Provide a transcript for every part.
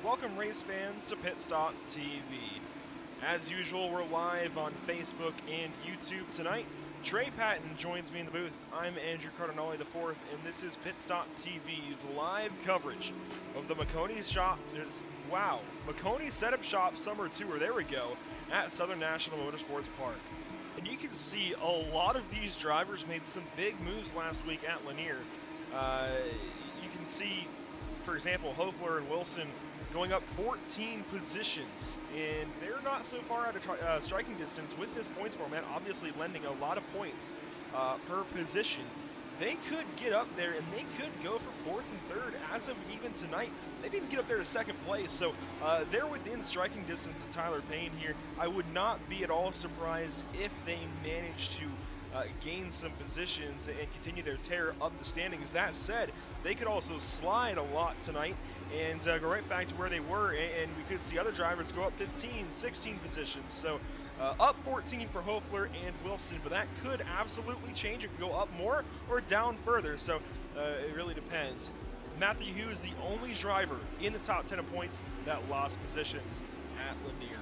Welcome race fans to Pit Stop TV. As usual, we're live on Facebook and YouTube tonight. Trey Patton joins me in the booth. I'm Andrew Cardinale IV, and this is Pit Stop TV's live coverage of the Maconi shop. Maconi Setup Shop Summer Tour, there we go, at Southern National Motorsports Park. And you can see a lot of these drivers made some big moves last week at Lanier. You can see, for example, Holtzclaw and Wilson going up 14 positions, and they're not so far out of striking distance with this points format, obviously lending a lot of points per position. They could get up there, and they could go for fourth and third as of even tonight. Maybe even get up there to second place, so they're within striking distance of Tyler Payne here. I would not be at all surprised if they manage to gain some positions and continue their tear up the standings. That said, they could also slide a lot tonight and go right back to where they were, and we could see other drivers go up 15, 16 positions. So up 14 for Holtzclaw and Wilson, but that could absolutely change. It could go up more or down further, so it really depends. Matthew Hughes, the only driver in the top 10 of points that lost positions at Lanier.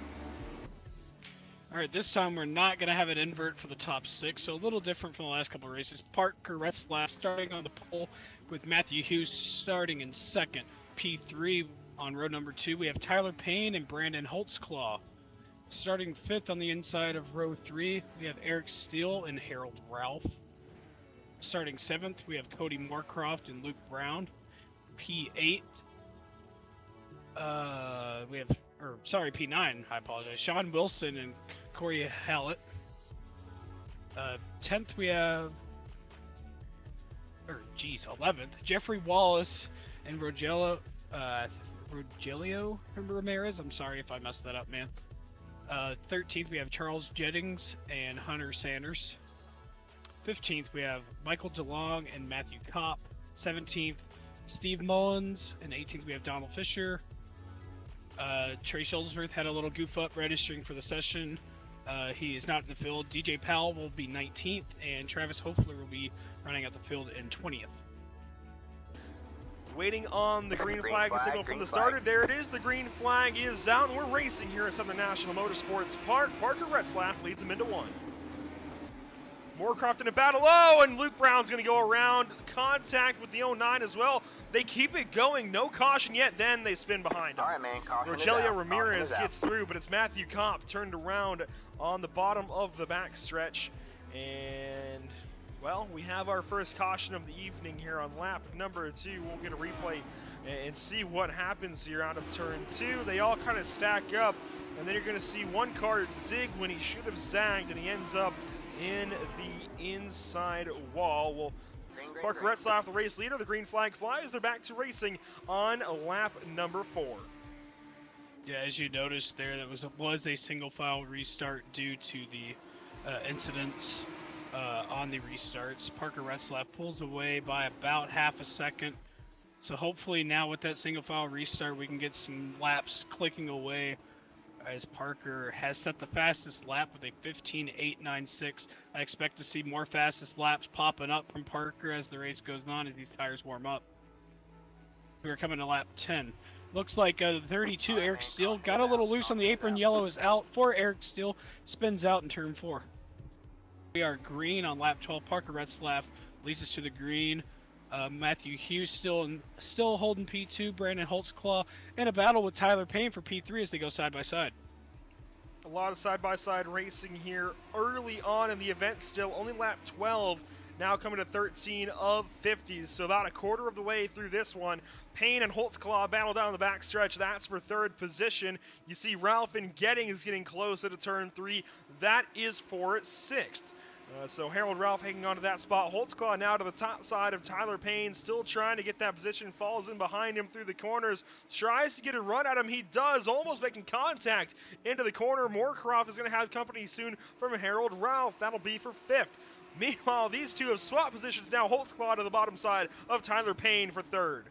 All right, this time we're not going to have an invert for the top 6, so a little different from the last couple of races. Parker Rutzlaff starting on the pole with Matthew Hughes starting in second. P3 on row number 2, we have Tyler Payne and Brandon Holtzclaw. Starting fifth on the inside of row 3, we have Eric Steele and Harold Ralph. Starting 7th, we have Cody Moorcroft and Luke Brown. P8, P9, I apologize, Sean Wilson and Corey Hallett. 10th, we have, 11th, Jeffrey Wallace and Rogelio Ramirez. I'm sorry if I messed that up, man. 13th, we have Charles Jettings and Hunter Sanders. 15th, we have Michael DeLong and Matthew Kopp. 17th, Steve Mullins, and 18th, we have Donald Fisher. Trey Shuttlesworth had a little goof up registering for the session. He is not in the field. DJ Powell will be 19th, and Travis Hoefler will be running out the field in 20th. Waiting on the green flag signal from the starter. There it is. The green flag is out, and we're racing here at Southern National Motorsports Park. Parker Rutzlaff leads them into 1. Moorcroft in a battle. Oh, and Luke Brown's going to go around. Contact with the 09 as well. They keep it going. No caution yet. Then they spin behind him. All right, man. Rogelio Ramirez gets through, but it's Matthew Kopp turned around on the bottom of the back stretch. And, well, we have our first caution of the evening here on lap number 2. We'll get a replay and see what happens here out of turn 2. They all kind of stack up, and then you're going to see one car zig when he should have zagged, and he ends up in the inside wall. Well, Parker Rutzlaff, the race leader, the green flag flies. They're back to racing on lap number 4. Yeah, as you noticed there, that was a single file restart due to the incidents on the restarts. Parker Rutzlaff pulls away by about half a second. So hopefully now with that single file restart, we can get some laps clicking away, as Parker has set the fastest lap with a 15.896. I expect to see more fastest laps popping up from Parker as the race goes on, as these tires warm up. We're coming to lap 10. Looks like 32, Eric Steele, got a little loose on the apron. Yellow is out for Eric Steele. Spins out in turn 4. We are green on lap 12. Parker Rutzlaff leads us to the green. Matthew Hughes still holding P2, Brandon Holtzclaw, in a battle with Tyler Payne for P3 as they go side by side. A lot of side-by-side racing here early on in the event still. Only lap 12, now coming to 13 of 50. So about a quarter of the way through this one. Payne and Holtzclaw battle down the back stretch. That's for third position. You see Ralph and Gettings getting close to turn 3. That is for 6th. So Harold Ralph hanging on to that spot. Holtzclaw now to the top side of Tyler Payne, still trying to get that position, falls in behind him through the corners, tries to get a run at him. He does, almost making contact into the corner. Moorcroft is going to have company soon from Harold Ralph. That'll be for 5th. Meanwhile, these two have swapped positions now. Holtzclaw to the bottom side of Tyler Payne for 3rd.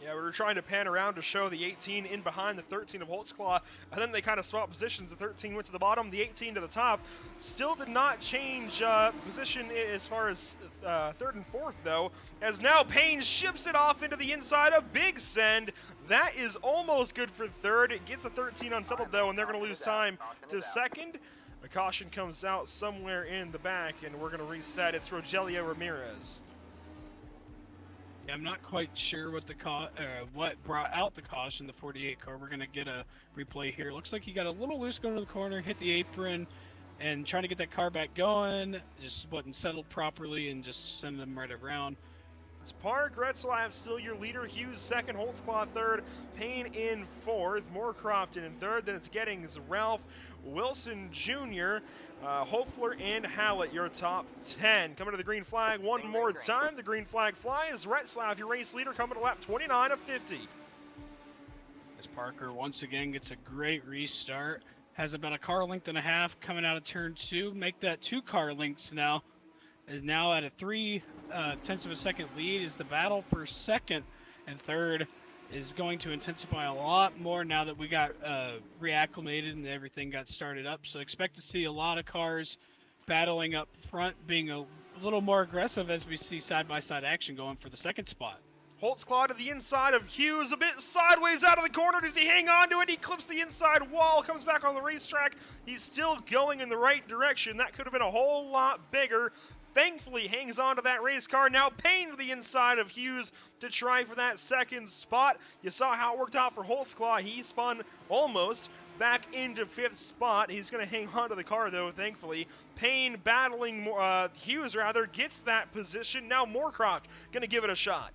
Yeah, we were trying to pan around to show the 18 in behind the 13 of Holtzclaw, and then they kind of swapped positions. The 13 went to the bottom, the 18 to the top. Still did not change position as far as 3rd and 4th, though, as now Payne ships it off into the inside of Big Send. That is almost good for third. It gets a 13 unsettled, though, and they're going to lose time to second. A caution comes out somewhere in the back, and we're going to reset. It's Rogelio Ramirez. Yeah, I'm not quite sure what brought out the caution, the 48 car. We're going to get a replay here. Looks like he got a little loose going to the corner, hit the apron, and trying to get that car back going. Just wasn't settled properly and just send them right around. It's Park, Rutzlaff still your leader, Hughes second, Holtzclaw third, Payne in fourth, Moorcroft in third, then it's Gettings, Ralph, Wilson Jr., Hopfler, and Hallett, your top 10. Coming to the green flag one more time. The green flag flies. Rutzlaff, your race leader, coming to lap 29 of 50. As Parker once again gets a great restart. Has about a car length and a half coming out of turn 2. Make that 2 car lengths now. Is now at a 3/10 of a second lead. Is the battle for second and third is going to intensify a lot more now that we got reacclimated and everything got started up. So expect to see a lot of cars battling up front, being a little more aggressive as we see side-by-side action going for the second spot. Holtzclaw to the inside of Hughes, a bit sideways out of the corner. Does he hang on to it? He clips the inside wall, comes back on the racetrack. He's still going in the right direction. That could have been a whole lot bigger. Thankfully hangs on to that race car. Now Payne to the inside of Hughes to try for that second spot. You saw how it worked out for Holtzclaw. He spun almost back into 5th spot. He's going to hang on to the car, though, thankfully. Payne battling Hughes, gets that position. Now Moorcroft going to give it a shot.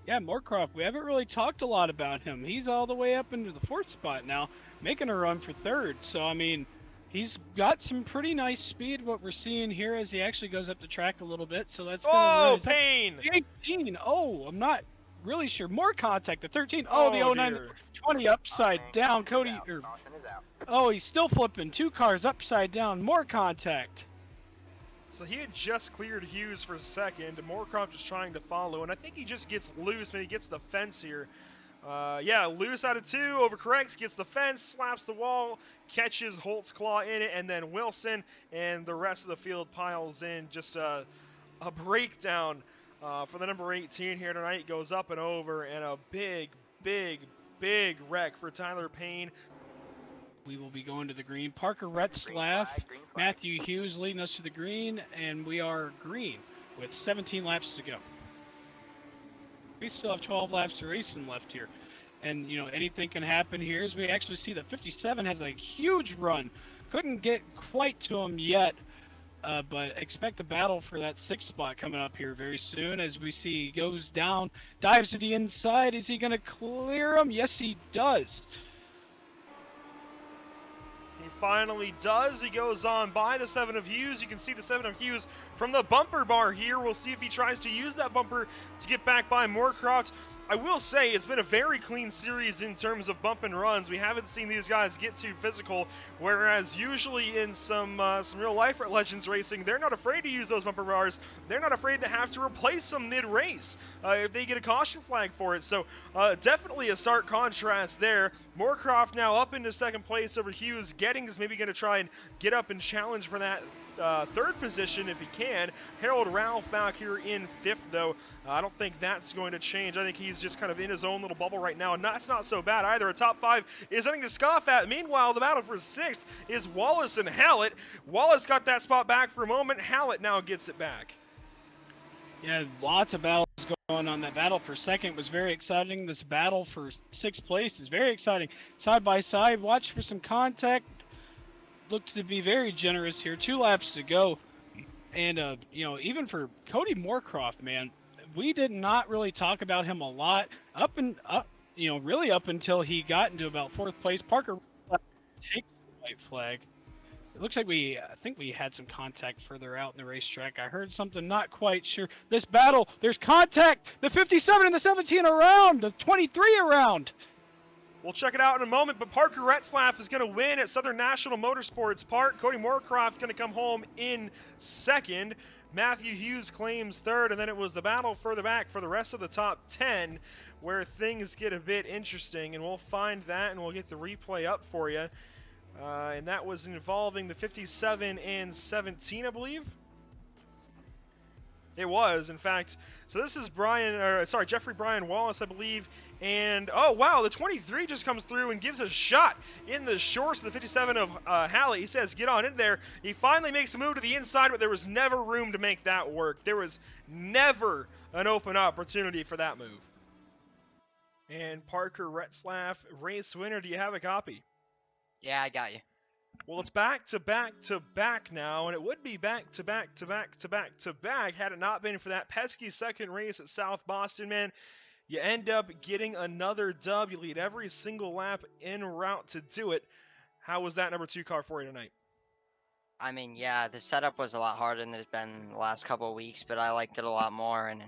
Yeah, Moorcroft, we haven't really talked a lot about him. He's all the way up into the 4th spot now, making a run for 3rd. So, I mean, he's got some pretty nice speed, what we're seeing here as he actually goes up the track a little bit. So that's going to Payne! 18. Oh, I'm not really sure. More contact. The 13. Oh, the 09. Dear. 20 upside down. Cody. Oh, he's still flipping. 2 cars upside down. More contact. So he had just cleared Hughes for second. Moorcroft is trying to follow, and I think he just gets loose when he gets the fence here. Yeah, loose out of 2, overcorrects, gets the fence, slaps the wall, catches Holtzclaw in it, and then Wilson and the rest of the field piles in. Just a breakdown for the number 18 here tonight. Goes up and over, and a big, big, big wreck for Tyler Payne. We will be going to the green. Parker Rutzlaff, Matthew Hughes leading us to the green, and we are green with 17 laps to go. We still have 12 laps to racing left here. And, you know, anything can happen here as we actually see that 57 has a huge run. Couldn't get quite to him yet, but expect a battle for that 6th spot coming up here very soon as we see he goes down, dives to the inside. Is he going to clear him? Yes, he does. He finally does. He goes on by the 7 of Hughes. You can see the 7 of Hughes from the bumper bar here. We'll see if he tries to use that bumper to get back by Moorcroft. I will say it's been a very clean series in terms of bump and runs. We haven't seen these guys get too physical, whereas usually in some real life Legends racing, they're not afraid to use those bumper bars. They're not afraid to have to replace them mid-race if they get a caution flag for it. So definitely a stark contrast there. Moorcroft now up into 2nd place over Hughes. Gettings maybe going to try and get up and challenge for that 3rd position if he can. Harold Ralph back here in 5th, though. I don't think that's going to change. I think he's just kind of in his own little bubble right now, and that's not so bad either. A top 5 is nothing to scoff at. Meanwhile, the battle for 6th is Wallace and Hallett. Wallace got that spot back for a moment. Hallett now gets it back. Yeah, lots of battles going on. That battle for 2nd was very exciting. This battle for 6th place is very exciting. Side by side, watch for some contact. Looked to be very generous here. 2 laps to go. And, you know, even for Cody Moorcroft, man, we did not really talk about him a lot really up until he got into about 4th place. Parker takes the white flag. It looks like I think we had some contact further out in the racetrack. I heard something, not quite sure. This battle, there's contact. The 57 and the 17 around, the 23 around. We'll check it out in a moment, but Parker Rutzlaff is going to win at Southern National Motorsports Park. Cody Moorcroft going to come home in 2nd. Matthew Hughes claims 3rd, and then it was the battle further back for the rest of the top 10 where things get a bit interesting, and we'll find that and we'll get the replay up for you. And that was involving the 57 and 17, I believe. It was, in fact. So this is Jeffrey Brian Wallace, I believe. And, oh, wow, the 23 just comes through and gives a shot in the shorts of the 57 of Hallett. He says, get on in there. He finally makes a move to the inside, but there was never room to make that work. There was never an open opportunity for that move. And Parker Rutzlaff, race winner, do you have a copy? Yeah, I got you. Well, it's back to back to back now, and it would be back to back to back to back to back had it not been for that pesky second race at South Boston, man. You end up getting another dub. You lead every single lap en route to do it. How was that number 2 car for you tonight? I mean, yeah, the setup was a lot harder than it's been the last couple of weeks, but I liked it a lot more, and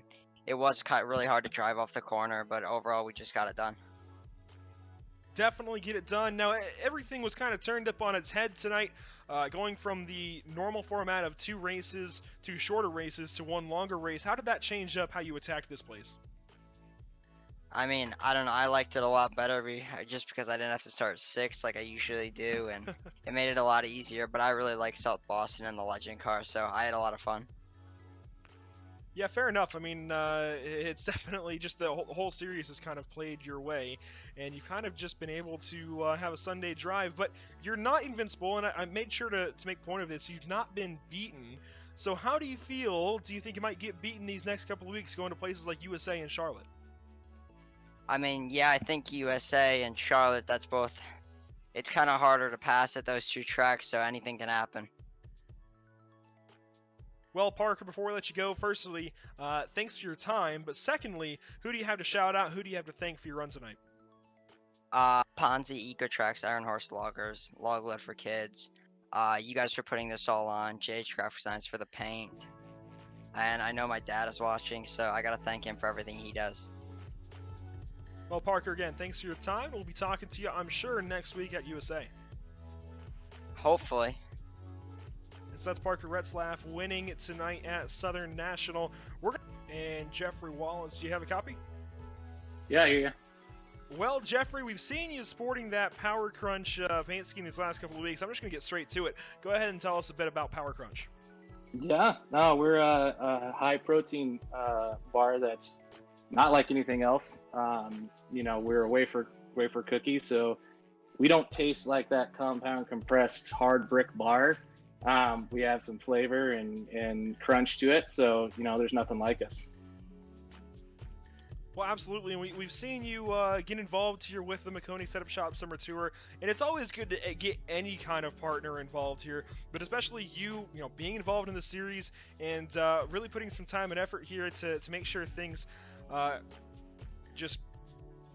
it was really hard to drive off the corner, but overall we just got it done. Definitely get it done. Now, everything was kind of turned up on its head tonight, going from the normal format of 2 races, 2 shorter races, to 1 longer race. How did that change up how you attacked this place? I mean, I don't know, I liked it a lot better just because I didn't have to start 6 like I usually do, and it made it a lot easier, but I really like South Boston and the Legend car, so I had a lot of fun. Yeah, fair enough. I mean, it's definitely just the whole series has kind of played your way, and you've kind of just been able to have a Sunday drive, but you're not invincible, and I made sure to make point of this. You've not been beaten. So how do you feel? Do you think you might get beaten these next couple of weeks going to places like USA and Charlotte? I mean, yeah, I think USA and Charlotte, it's kind of harder to pass at those 2 tracks, so anything can happen. Well, Parker, before we let you go, firstly, thanks for your time, but secondly, who do you have to shout out? Who do you have to thank for your run tonight? Ponzi, Eco Tracks, Iron Horse Loggers, Loglet for Kids. You guys for putting this all on. JH Graphic Science for the paint. And I know my dad is watching, so I gotta thank him for everything he does. Well, Parker, again, thanks for your time. We'll be talking to you, I'm sure, next week at USA. Hopefully. So that's Parker Rutzlaff winning tonight at Southern National. And Jeffrey Wallace, do you have a copy? Yeah, I hear you. Well, Jeffrey, we've seen you sporting that Power Crunch paint scheme these last couple of weeks. I'm just going to get straight to it. Go ahead and tell us a bit about Power Crunch. Yeah, no, we're a high-protein bar that's not like anything else. We're a wafer cookie, so we don't taste like that compound compressed hard brick bar. We have some flavor and crunch to it, so there's nothing like us. Well, absolutely, and we've seen you get involved here with the Maconi Setup Shop Summer Tour, and it's always good to get any kind of partner involved here, but especially you being involved in the series and really putting some time and effort here to make sure things just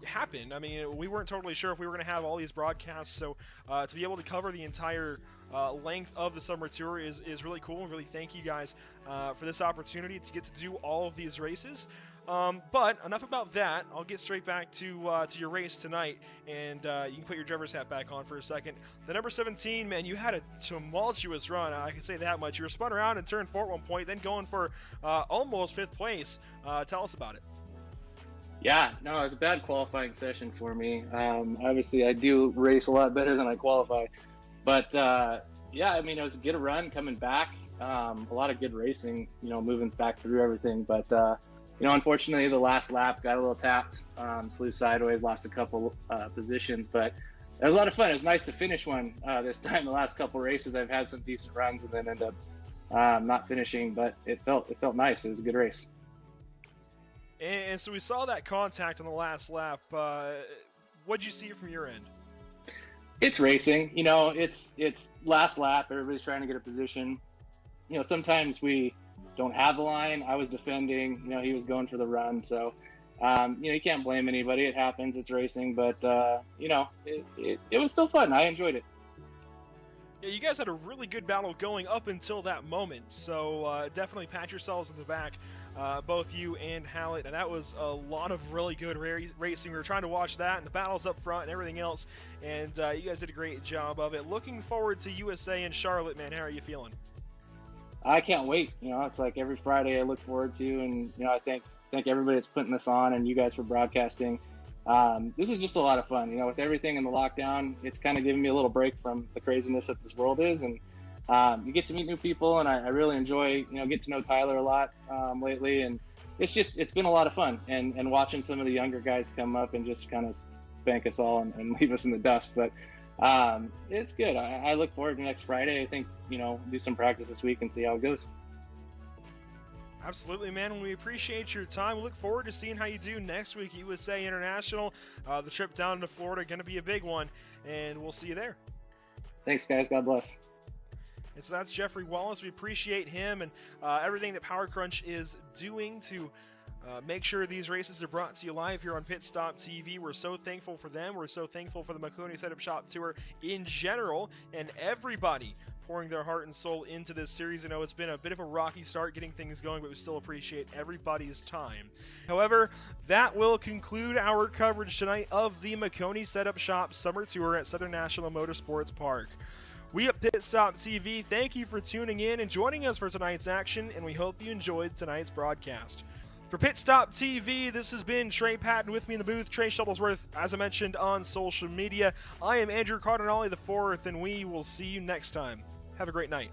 happen. I mean, we weren't totally sure if we were going to have all these broadcasts, so to be able to cover the entire length of the Summer Tour is really cool, and really thank you guys for this opportunity to get to do all of these races. But enough about that. I'll get straight back to your race tonight, and you can put your driver's hat back on for a second. The number 17, man, you had a tumultuous run. I can say that much. You were spun around and turned 4 at one point, then going for almost 5th place. Tell us about it. Yeah, no, it was a bad qualifying session for me. Obviously, I do race a lot better than I qualify. But, yeah, I mean, it was a good run coming back. A lot of good racing, moving back through everything. But, unfortunately, the last lap got a little tapped, slew sideways, lost a couple positions. But it was a lot of fun. It was nice to finish one this time. The last couple races, I've had some decent runs and then end up not finishing. But it felt nice. It was a good race. And so we saw that contact on the last lap. What'd you see from your end? It's racing. It's last lap. Everybody's trying to get a position. Sometimes we don't have the line. I was defending. He was going for the run. So, you can't blame anybody. It happens. It's racing. But, it was still fun. I enjoyed it. Yeah, you guys had a really good battle going up until that moment. So definitely pat yourselves on the back. Both you and Hallett, and that was a lot of really good racing. We were trying to watch that and the battles up front and everything else, and you guys did a great job of it. Looking forward to USA and Charlotte, man. How are you feeling? I can't wait. It's like every Friday I look forward to, and I thank everybody that's putting this on and you guys for broadcasting. This is just a lot of fun. With everything in the lockdown, it's kind of giving me a little break from the craziness that this world is, and you get to meet new people, and I really enjoy, get to know Tyler a lot lately, and it's been a lot of fun, and watching some of the younger guys come up and just kind of spank us all and leave us in the dust. But it's good. I look forward to next Friday. I think, do some practice this week and see how it goes. Absolutely, man. We appreciate your time. We look forward to seeing how you do next week at USA International. The trip down to Florida going to be a big one, and we'll see you there. Thanks, guys. God bless. And so that's Jeffrey Wallace. We appreciate him and everything that Power Crunch is doing to make sure these races are brought to you live here on Pit Stop TV. We're so thankful for them. We're so thankful for the Maconi Setup Shop Tour in general, and everybody pouring their heart and soul into this series. I know it's been a bit of a rocky start getting things going, but we still appreciate everybody's time. However, that will conclude our coverage tonight of the Maconi Setup Shop Summer Tour at Southern National Motorsports Park. We at Pit Stop TV thank you for tuning in and joining us for tonight's action, and we hope you enjoyed tonight's broadcast. For Pit Stop TV, this has been Trey Patton. With me in the booth, Trey Shuttlesworth, as I mentioned on social media. I am Andrew Cardinale IV, and we will see you next time. Have a great night.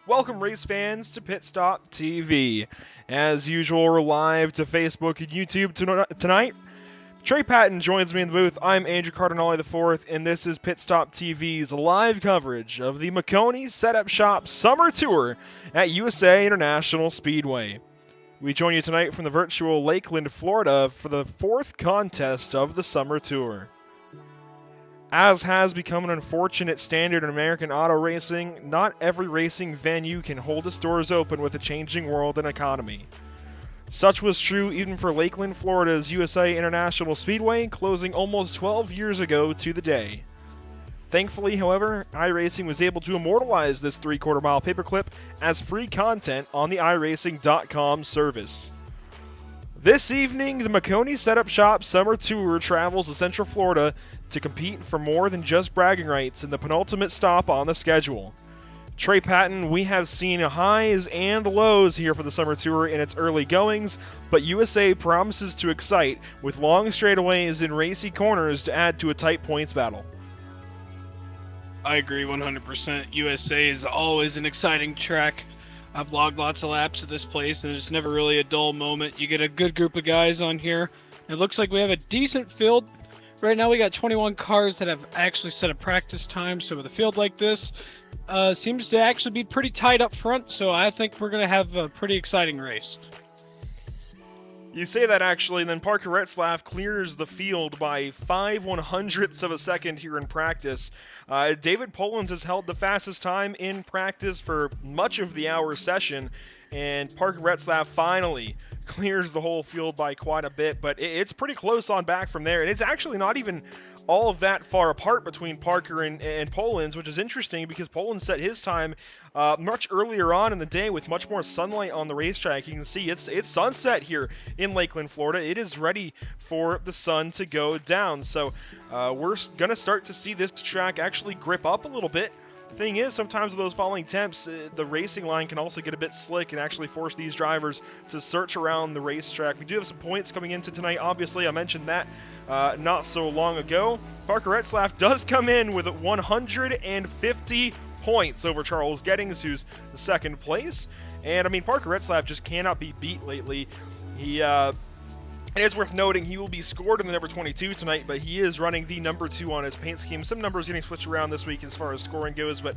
Welcome, race fans, to Pit Stop TV. As usual, we're live to Facebook and YouTube tonight. Trey Patton joins me in the booth. I'm Andrew Cardinale IV, and this is Pit Stop TV's live coverage of the Maconi Setup Shop Summer Tour at USA International Speedway. We join you tonight from the virtual Lakeland, Florida, for the fourth contest of the Summer Tour. As has become an unfortunate standard in American auto racing, not every racing venue can hold its doors open with a changing world and economy. Such was true even for Lakeland, Florida's USA International Speedway, closing almost 12 years ago to the day. Thankfully, however, iRacing was able to immortalize this 3/4 mile paperclip as free content on the iRacing.com service. This evening, the Maconi Setup Shop Summer Tour travels to Central Florida to compete for more than just bragging rights in the penultimate stop on the schedule. Trey Patton, we have seen highs and lows here for the Summer Tour in its early goings, but USA promises to excite with long straightaways and racy corners to add to a tight points battle. I agree 100%. USA is always an exciting track. I've logged lots of laps at this place, and there's never really a dull moment. You get a good group of guys on here. It looks like we have a decent field. Right now we got 21 cars that have actually set a practice time, so with a field like this, seems to actually be pretty tight up front, so I think we're going to have a pretty exciting race. You say that actually, and then Parker Rutzlaff clears the field by 5/100ths of a second here in practice. David Polans has held the fastest time in practice for much of the hour session, and Parker Rutzlaff finally clears the whole field by quite a bit, but it's pretty close on back from there, and it's actually not even all of that far apart between Parker and Polans, which is interesting because Polans set his time much earlier on in the day with much more sunlight on the racetrack. You can see it's sunset here in Lakeland, Florida. It is ready for the sun to go down, so we're going to start to see this track actually grip up a little bit. The thing is, sometimes with those falling temps, the racing line can also get a bit slick and actually force these drivers to search around the racetrack. We do have some points coming into tonight, obviously. I mentioned that not so long ago. Parker Rutzlaff does come in with 150 points over Charles Gettings, who's the second place. And, I mean, Parker Rutzlaff just cannot be beat lately. It is worth noting he will be scored in the number 22 tonight, but he is running the number 2 on his paint scheme. Some numbers getting switched around this week as far as scoring goes, but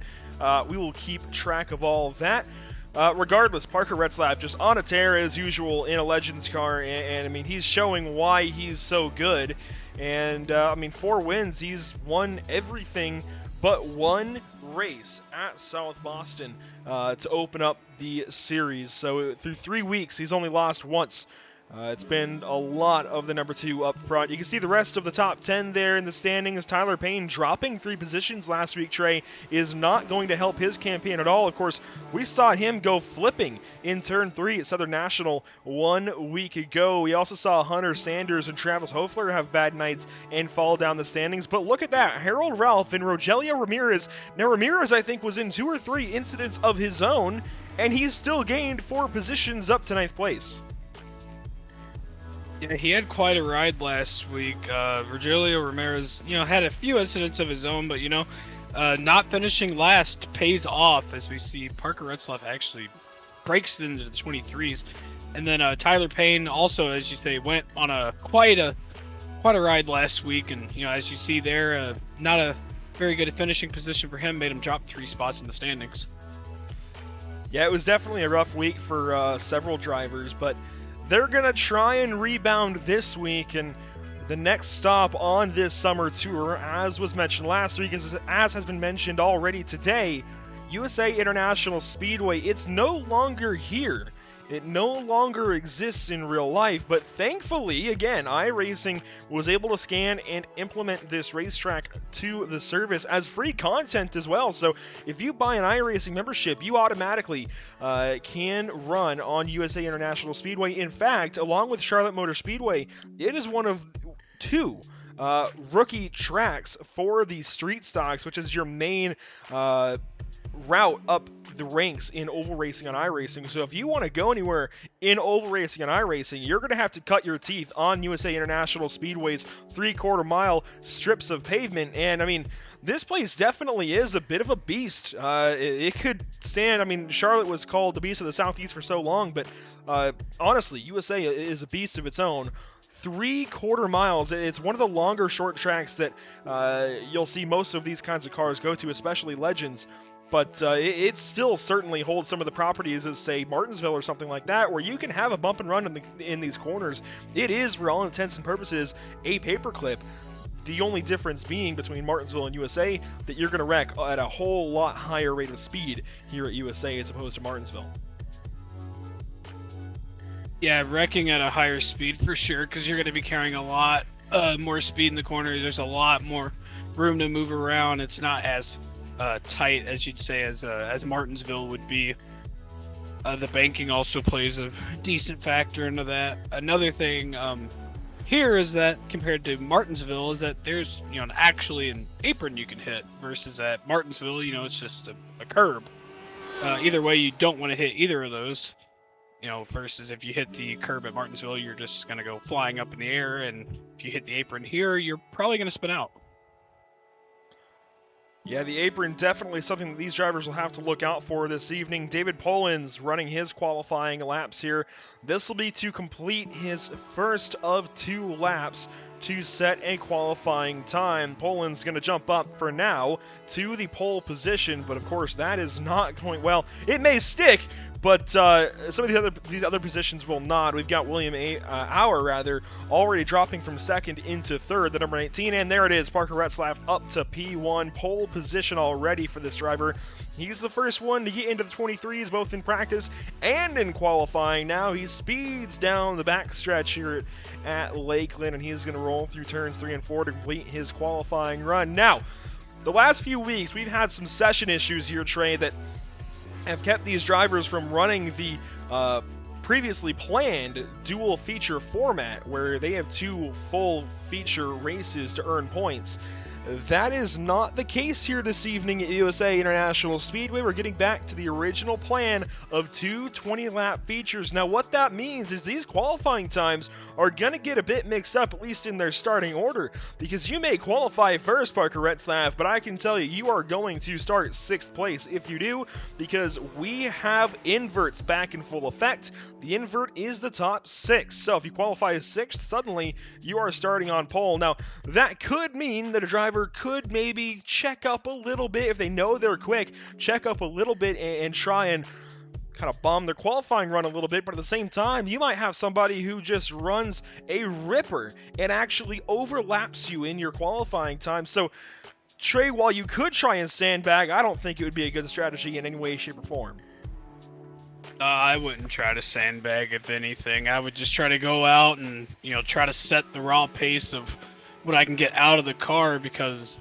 we will keep track of all of that. Regardless, Parker Rutzlaff just on a tear as usual in a Legends car, and I mean, he's showing why he's so good. And, I mean, 4 wins, he's won everything but one race at South Boston to open up the series. So through 3 weeks, he's only lost once. It's been a lot of the number 2 up front. You can see the rest of the top 10 there in the standings. Tyler Payne dropping 3 positions last week, Trey, is not going to help his campaign at all. Of course, we saw him go flipping in Turn 3 at Southern National 1 week ago. We also saw Hunter Sanders and Travis Hoefler have bad nights and fall down the standings. But look at that, Harold Ralph and Rogelio Ramirez. Now, Ramirez, I think, was in 2 or 3 incidents of his own, and he's still gained 4 positions up to 9th place. Yeah, he had quite a ride last week. Rogelio Ramirez, had a few incidents of his own, but, not finishing last pays off, as we see Parker Rutzlaff actually breaks into the 23s. And then Tyler Payne also, as you say, went on quite a ride last week, and, as you see there, not a very good finishing position for him, made him drop 3 spots in the standings. Yeah, it was definitely a rough week for several drivers, but they're going to try and rebound this week, and the next stop on this summer tour, as was mentioned last week, as has been mentioned already today, USA International Speedway. It's no longer here. It no longer exists in real life, but thankfully, again, iRacing was able to scan and implement this racetrack to the service as free content as well. So if you buy an iRacing membership, you automatically can run on USA International Speedway. In fact, along with Charlotte Motor Speedway, it is one of 2 rookie tracks for the street stocks, which is your main route up the ranks in oval racing on iRacing. So if you want to go anywhere in oval racing on iRacing, you're going to have to cut your teeth on USA International Speedway's 3/4 mile strips of pavement. And I mean, this place definitely is a bit of a beast. It could stand, I mean, Charlotte was called the beast of the Southeast for so long, but honestly, USA is a beast of its own. 3/4 miles. It's one of the longer short tracks that you'll see most of these kinds of cars go to, especially Legends. But it still certainly holds some of the properties as, say, Martinsville or something like that, where you can have a bump and run in these corners. It is, for all intents and purposes, a paperclip. The only difference being between Martinsville and USA that you're going to wreck at a whole lot higher rate of speed here at USA as opposed to Martinsville. Yeah, wrecking at a higher speed for sure, because you're going to be carrying a lot more speed in the corner. There's a lot more room to move around. It's not as tight as you'd say as Martinsville would be. The banking also plays a decent factor into that. Another thing here is that compared to Martinsville is that there's actually an apron you can hit versus at Martinsville it's just a curb. Either way, you don't want to hit either of those. Versus if you hit the curb at Martinsville, you're just gonna go flying up in the air, and if you hit the apron here, you're probably gonna spin out. Yeah, the apron definitely something that these drivers will have to look out for this evening. David Pollins running his qualifying laps here. This will be to complete his first of 2 laps to set a qualifying time. Pollins going to jump up for now to the pole position, but of course that is not going well. It may stick, but some of these other positions will not. We've got William Auer already dropping from second into third, the number 18, and there it is. Parker Rutzlaff up to P1, pole position already for this driver. He's the first one to get into the 23s, both in practice and in qualifying. Now he speeds down the backstretch here at Lakeland, and he's going to roll through turns 3 and 4 to complete his qualifying run. Now, the last few weeks, we've had some session issues here, Trey, that have kept these drivers from running the previously planned dual feature format where they have 2 full feature races to earn points. That is not the case here this evening at USA International Speedway. We're getting back to the original plan of 2 20-lap features. Now, what that means is these qualifying times are going to get a bit mixed up, at least in their starting order, because you may qualify first, Parker Rutzlaff, but I can tell you, you are going to start 6th place if you do, because we have inverts back in full effect. The invert is the top 6, so if you qualify as 6th, suddenly you are starting on pole. Now, that could mean that a driver could maybe check up a little bit if they know they're quick, check up a little bit and try and kind of bomb their qualifying run a little bit, but at the same time, you might have somebody who just runs a ripper and actually overlaps you in your qualifying time. So, Trey, while you could try and sandbag, I don't think it would be a good strategy in any way, shape, or form. I wouldn't try to sandbag, if anything. I would just try to go out and, try to set the raw pace of what I can get out of the car, because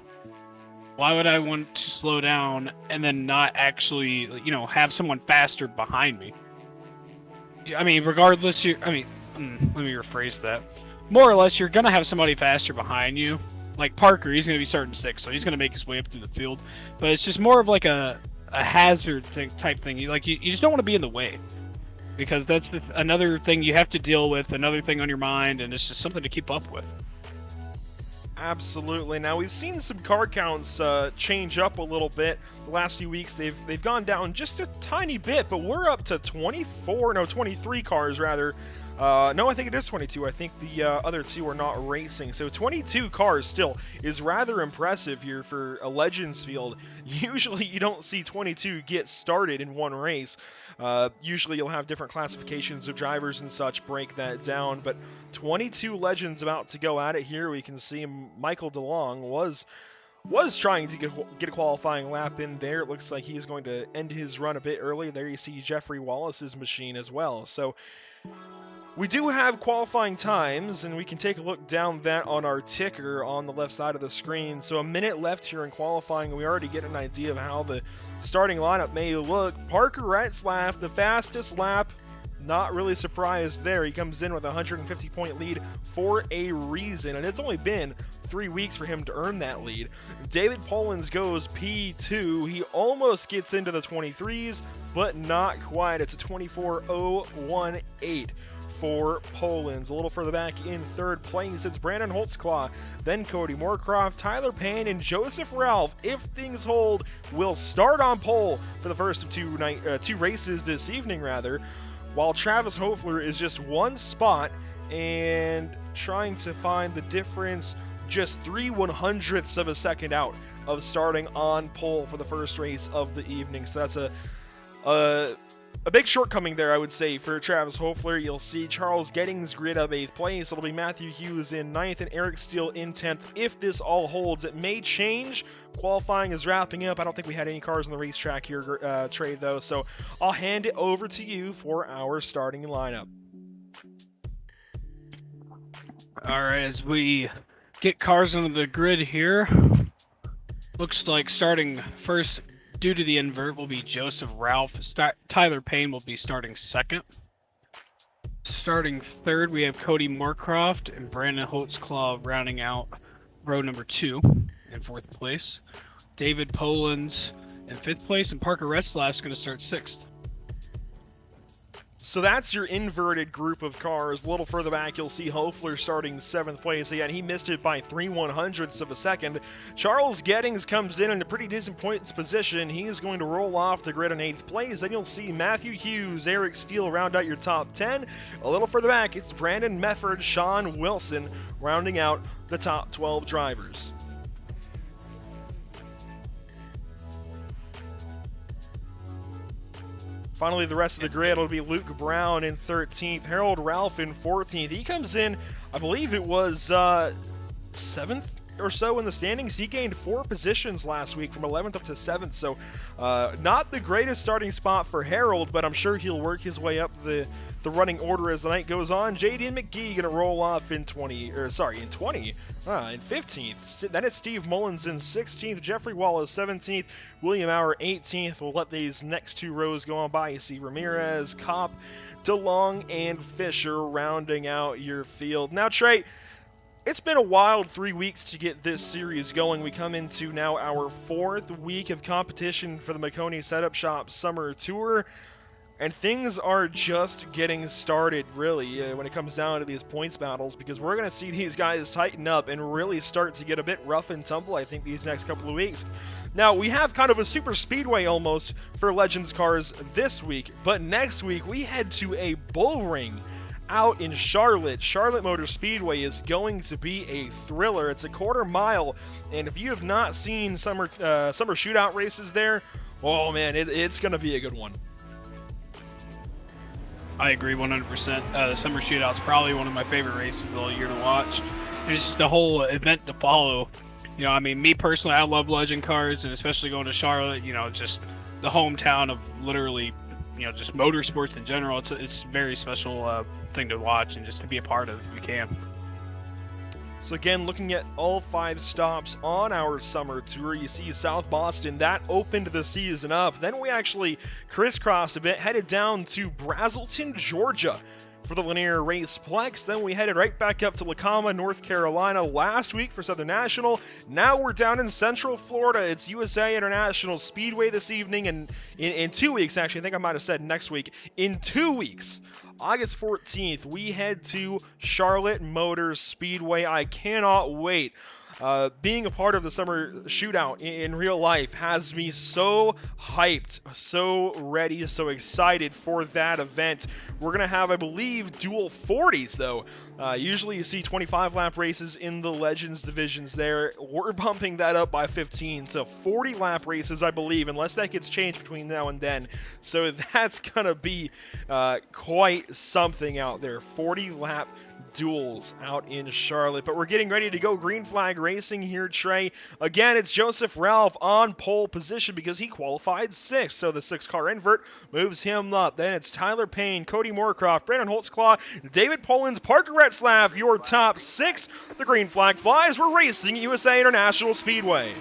why would I want to slow down and then not actually, have someone faster behind me? I mean, regardless, let me rephrase that. More or less, you're going to have somebody faster behind you. Like Parker, he's going to be starting 6th, so he's going to make his way up through the field. But it's just more of like a hazard type thing. You just don't want to be in the way, because that's another thing you have to deal with, another thing on your mind, and it's just something to keep up with. Absolutely. Now, we've seen some car counts change up a little bit. The last few weeks, they've gone down just a tiny bit, but we're up to 23 cars, rather. No, I think it is 22. I think the other 2 are not racing. So 22 cars still is rather impressive here for a Legends field. Usually you don't see 22 get started in one race. Usually you'll have different classifications of drivers and such break that down, but 22 Legends about to go at it here. We can see Michael DeLong was trying to get a qualifying lap in there. It looks like he's going to end his run a bit early. There you see Jeffrey Wallace's machine as well. So we do have qualifying times, and we can take a look down that on our ticker on the left side of the screen. So a minute left here in qualifying, and we already get an idea of how the starting lineup may look. Parker Rutzlaff, the fastest lap. Not really surprised there. He comes in with a 150-point lead for a reason, and it's only been 3 weeks for him to earn that lead. David Pollins goes P2. He almost gets into the 23s, but not quite. It's a 24.018 for Pollins. A little further back in 3rd place, it's Brandon Holtzclaw, then Cody Moorcroft, Tyler Payne, and Joseph Ralph, if things hold, will start on pole for the first of 2 races this evening, while Travis Hofler is just 1 spot and trying to find the difference, just 3/100ths of a second out of starting on pole for the first race of the evening. So that's a big shortcoming there, I would say, for Travis Hofler. You'll see Charles Gettings grid up 8th place. It'll be Matthew Hughes in 9th and Eric Steele in 10th. If this all holds, it may change. Qualifying is wrapping up. I don't think we had any cars on the racetrack here, Trey, though. So I'll hand it over to you for our starting lineup. All right, as we get cars onto the grid here, looks like starting first due to the invert will be Joseph Ralph. Tyler Payne will be starting second. Starting third, we have Cody Moorcroft and Brandon Holtzclaw rounding out row number 2 in 4th place. David Polans in 5th place, and Parker Rutzlaff is going to start 6th. So that's your inverted group of cars. A little further back, you'll see Hofler starting 7th place. Again, he missed it by 3/100ths of a second. Charles Gettings comes in a pretty decent points position. He is going to roll off the grid in 8th place. Then you'll see Matthew Hughes, Eric Steele round out your top 10. A little further back, it's Brandon Mefford, Sean Wilson rounding out the top 12 drivers. Finally, the rest of the grid will be Luke Brown in 13th, Harold Ralph in 14th. He comes in, I believe it was 7th or so in the standings. He gained 4 positions last week from 11th up to 7th, so not the greatest starting spot for Harold, but I'm sure he'll work his way up the running order as the night goes on. JD McGee gonna roll off in 15th. Then it's Steve Mullins in 16th, Jeffrey Wallace 17th, William Auer 18th. We'll let these next 2 rows go on by. You see Ramirez, Kopp, DeLong, and Fisher rounding out your field. Now, Trey, it's been a wild 3 weeks to get this series going. We come into now our 4th week of competition for the Maconi Setup Shop Summer Tour, and things are just getting started, really, when it comes down to these points battles, because we're going to see these guys tighten up and really start to get a bit rough and tumble, I think, these next couple of weeks. Now, we have kind of a super speedway almost for Legends cars this week, but next week we head to a bull ring out in Charlotte. Charlotte Motor Speedway is going to be a thriller. It's a 1/4 mile, and if you have not seen summer shootout races there, oh man, it's going to be a good one. I agree 100%. The summer shootout's probably one of my favorite races all year to watch. And it's just a whole event to follow. You know, I mean, me personally, I love legend cars, and especially going to Charlotte, you know, just the hometown of literally, you know, just motorsports in general. It's a very special thing to watch and just to be a part of if you can. So again, looking at all 5 stops on our summer tour, you see South Boston, that opened the season up. Then we actually crisscrossed a bit, headed down to Brazelton, Georgia for the Lanier Raceplex. Then we headed right back up to Lacoma, North Carolina last week for Southern National. Now we're down in Central Florida. It's USA International Speedway this evening, and in 2 weeks, actually, I think I might have said next week. In 2 weeks, August 14th, we head to Charlotte Motor Speedway. I cannot wait. Being a part of the summer shootout in real life has me so hyped, so ready, so excited for that event. We're going to have, I believe, dual 40s, though. Usually you see 25-lap races in the Legends divisions there. We're bumping that up by 15, so 40-lap races, I believe, unless that gets changed between now and then. So that's going to be quite something out there. 40-lap duels out in Charlotte. But we're getting ready to go green flag racing here, Trey. Again, it's Joseph Ralph on pole position because he qualified 6th. So the 6-car invert moves him up. Then it's Tyler Payne, Cody Moorcroft, Brandon Holtzclaw, David Polans, Parker Rutzlaff, your top 6. The green flag flies. We're racing at USA International Speedway.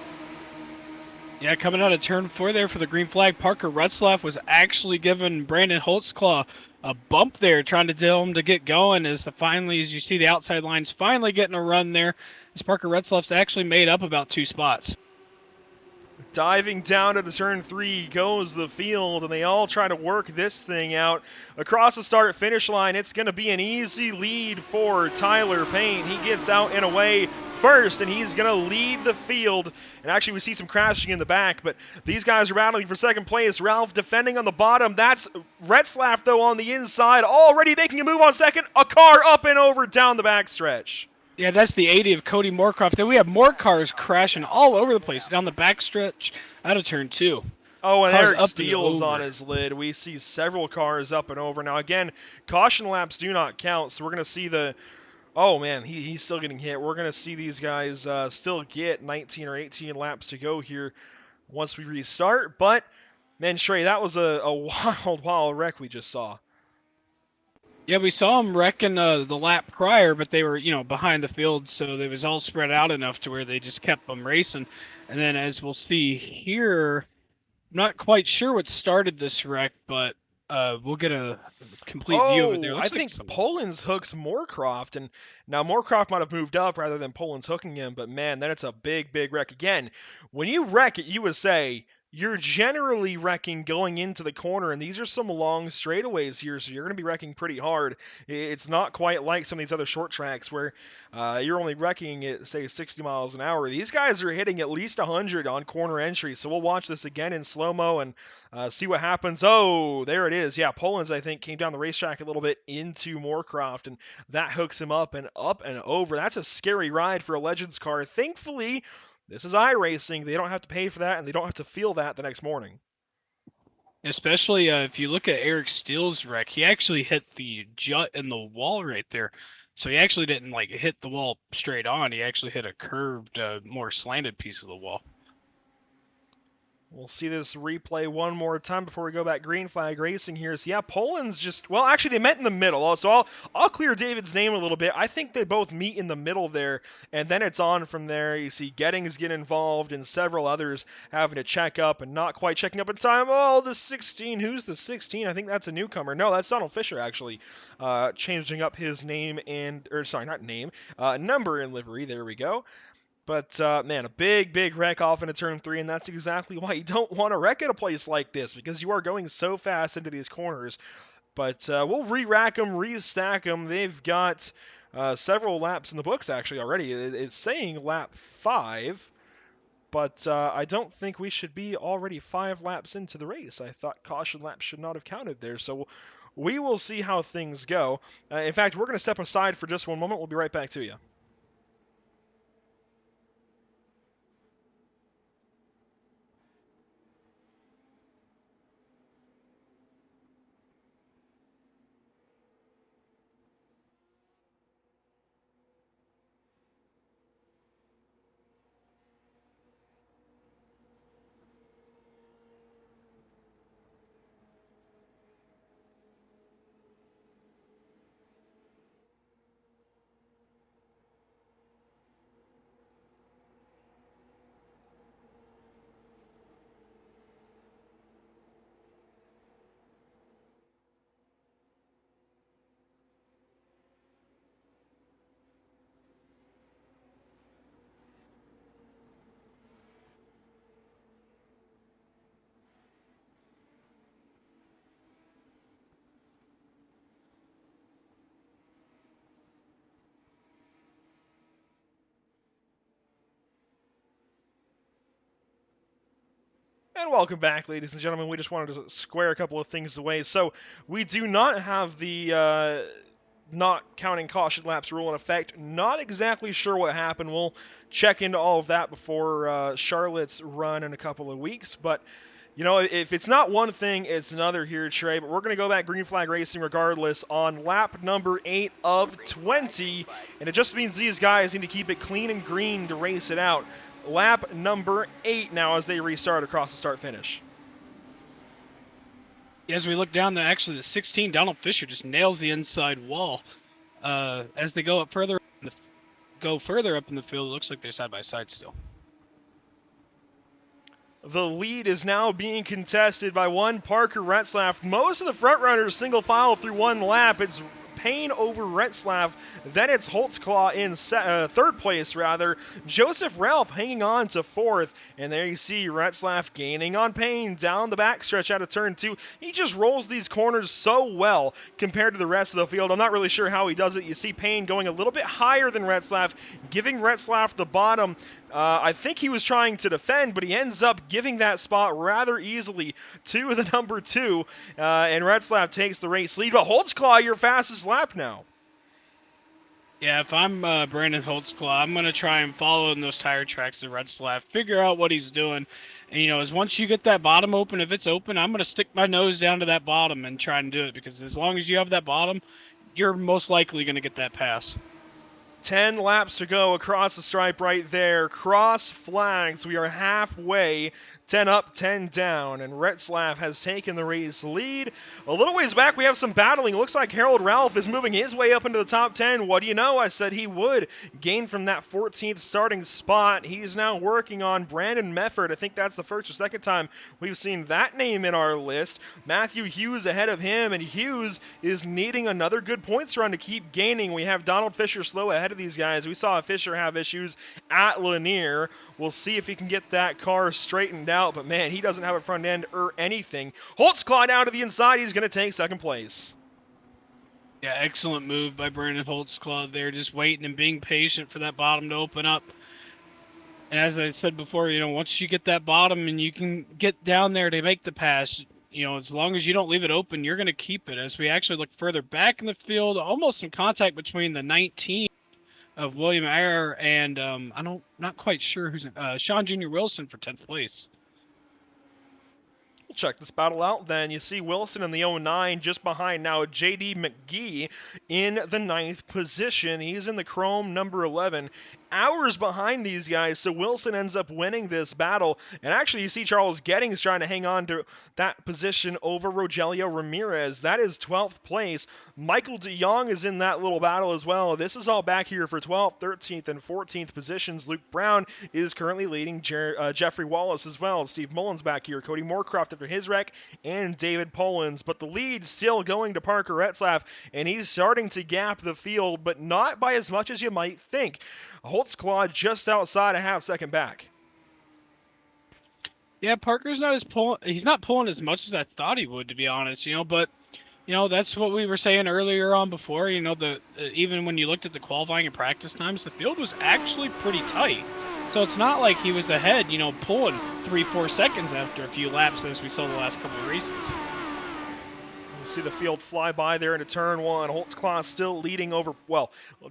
Yeah, coming out of turn 4 there for the green flag, Parker Rutzlaff was actually giving Brandon Holtzclaw a bump there, trying to tell him to get going. As you see the outside lines finally getting a run there, as Parker Rutzlaff's actually made up about 2 spots. Diving down to the turn 3 goes the field, and they all try to work this thing out. Across the start-finish line, it's going to be an easy lead for Tyler Payne. He gets out and away first, and he's going to lead the field. And actually, we see some crashing in the back, but these guys are battling for second place. Ralph defending on the bottom. That's Rutzlaff, though, on the inside, already making a move on second. A car up and over down the backstretch. Yeah, that's the 80 of Cody Moorcroft. Then we have more cars crashing all over the place down the backstretch out of turn 2. Oh, and Cars Eric up Steele's and over. on his lid. We see several cars up and over. Now, again, caution laps do not count, so we're going to see the... Oh, man, he's still getting hit. We're going to see these guys still get 19 or 18 laps to go here once we restart. But, man, Trey, that was a wild, wild wreck we just saw. Yeah, we saw them wrecking the lap prior, but they were, behind the field, so they was all spread out enough to where they just kept them racing. And then, as we'll see here, I'm not quite sure what started this wreck, but we'll get a complete view of it there. Oh, It I looks like think some. Poland's hooks Moorcroft, and now Moorcroft might have moved up rather than Poland's hooking him, but man, then it's a big, big wreck. Again, when you wreck at USA, you're generally wrecking going into the corner, and these are some long straightaways here, so you're going to be wrecking pretty hard. It's not quite like some of these other short tracks where you're only wrecking at, say, 60 miles an hour. These guys are hitting at least 100 on corner entry, so we'll watch this again in slow-mo and see what happens. Oh, there it is. Yeah, Poland's, I think, came down the racetrack a little bit into Moorcroft, and that hooks him up and over. That's a scary ride for a Legends car. Thankfully, this is iRacing. They don't have to pay for that, and they don't have to feel that the next morning. Especially if you look at Eric Steele's wreck, he actually hit the jut in the wall right there. So he actually didn't hit the wall straight on. He actually hit a curved, more slanted piece of the wall. We'll see this replay one more time before we go back green flag racing here. So yeah, Poland's just, well, actually they met in the middle. So I'll clear David's name a little bit. I think they both meet in the middle there, and then it's on from there. You see Gettings get involved and several others having to check up and not quite checking up in time. Oh, the 16. Who's the 16? I think that's a newcomer. No, that's Donald Fisher actually, changing up his name number in livery. There we go. But, man, a big, big wreck off into turn 3, and that's exactly why you don't want to wreck at a place like this, because you are going so fast into these corners. But we'll re-rack them, re-stack them. They've got several laps in the books, actually, already. It's saying lap 5, but I don't think we should be already 5 laps into the race. I thought caution laps should not have counted there, so we will see how things go. In fact, we're going to step aside for just one moment. We'll be right back to you. And welcome back, ladies and gentlemen. We just wanted to square a couple of things away. So we do not have the not counting caution laps rule in effect. Not exactly sure what happened. We'll check into all of that before Charlotte's run in a couple of weeks. But, you know, if it's not one thing, it's another here, Trey. But we're going to go back green flag racing regardless on lap number 8 of 20. And it just means these guys need to keep it clean and green to race it out. Lap number 8 now as they restart across the start-finish. As we look down, the 16, Donald Fisher just nails the inside wall. As they go further up in the field, it looks like they're side by side still. The lead is now being contested by one Parker Rutzlaff. Most of the front runners single file through one lap. It's Payne over Rutzlaff. Then it's Holtzclaw in third place, rather. Joseph Ralph hanging on to fourth. And there you see Rutzlaff gaining on Payne down the backstretch out of turn 2. He just rolls these corners so well compared to the rest of the field. I'm not really sure how he does it. You see Payne going a little bit higher than Rutzlaff, giving Rutzlaff the bottom. I think he was trying to defend, but he ends up giving that spot rather easily to the number 2, and Rutzlaff takes the race lead. But Holtzclaw, your fastest lap now. Yeah, if I'm Brandon Holtzclaw, I'm going to try and follow in those tire tracks to Rutzlaff, figure out what he's doing. And, as once you get that bottom open, if it's open, I'm going to stick my nose down to that bottom and try and do it, because as long as you have that bottom, you're most likely going to get that pass. 10 laps to go across the stripe right there. Cross flags. We are halfway. 10 up, 10 down, and Rutzlaff has taken the race lead. A little ways back, we have some battling. It looks like Harold Ralph is moving his way up into the top 10. What do you know? I said he would gain from that 14th starting spot. He's now working on Brandon Mefford. I think that's the first or second time we've seen that name in our list. Matthew Hughes ahead of him, and Hughes is needing another good points run to keep gaining. We have Donald Fisher slow ahead of these guys. We saw Fisher have issues at Lanier. We'll see if he can get that car straightened out, but man, he doesn't have a front end or anything. Holtzclaw down to the inside. He's going to take second place. Yeah, excellent move by Brandon Holtzclaw there, just waiting and being patient for that bottom to open up. And as I said before, once you get that bottom and you can get down there to make the pass, as long as you don't leave it open, you're going to keep it. As we actually look further back in the field, almost some contact between the 19 of William Ayer and not quite sure who's Sean Jr. Wilson for 10th place. We'll check this battle out then. You see Wilson in the 09 just behind now J.D. McGee in the 9th position. He's in the chrome number 11. Hours behind these guys, so Wilson ends up winning this battle. And actually, you see Charles Gettings trying to hang on to that position over Rogelio Ramirez. That is 12th place. Michael DeYoung is in that little battle as well. This is all back here for 12th, 13th, and 14th positions. Luke Brown is currently leading Jeffrey Wallace as well. Steve Mullins back here. Cody Moorcroft after his wreck, and David Polans. But the lead still going to Parker Rutzlaff, and he's starting to gap the field, but not by as much as you might think. Holtzclaw just outside a half second back. Yeah, Parker's he's not pulling as much as I thought he would, to be honest, but that's what we were saying earlier on before, even when you looked at the qualifying and practice times, the field was actually pretty tight. So it's not like he was ahead, pulling 3-4 seconds after a few laps as we saw the last couple of races. See the field fly by there into turn one. Holtzclaw still leading over,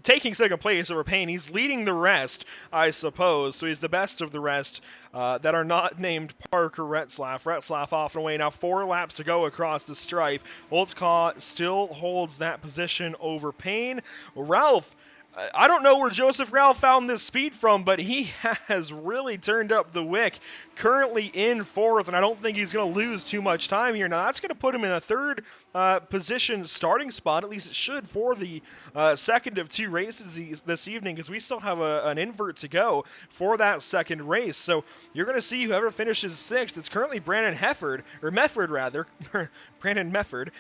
taking second place over Payne. He's leading the rest, I suppose. So he's the best of the rest that are not named Parker Rutzlaff. Rutzlaff off and away. Now 4 laps to go across the stripe. Holtzclaw still holds that position over Payne. Ralph, I don't know where Joseph Ralph found this speed from, but he has really turned up the wick. Currently in 4th, and I don't think he's going to lose too much time here. Now, that's going to put him in a 3rd position starting spot. At least it should for the second of 2 races this evening, because we still have an invert to go for that second race. So you're going to see whoever finishes 6th. It's currently Brandon Mefford rather. Brandon Mefford.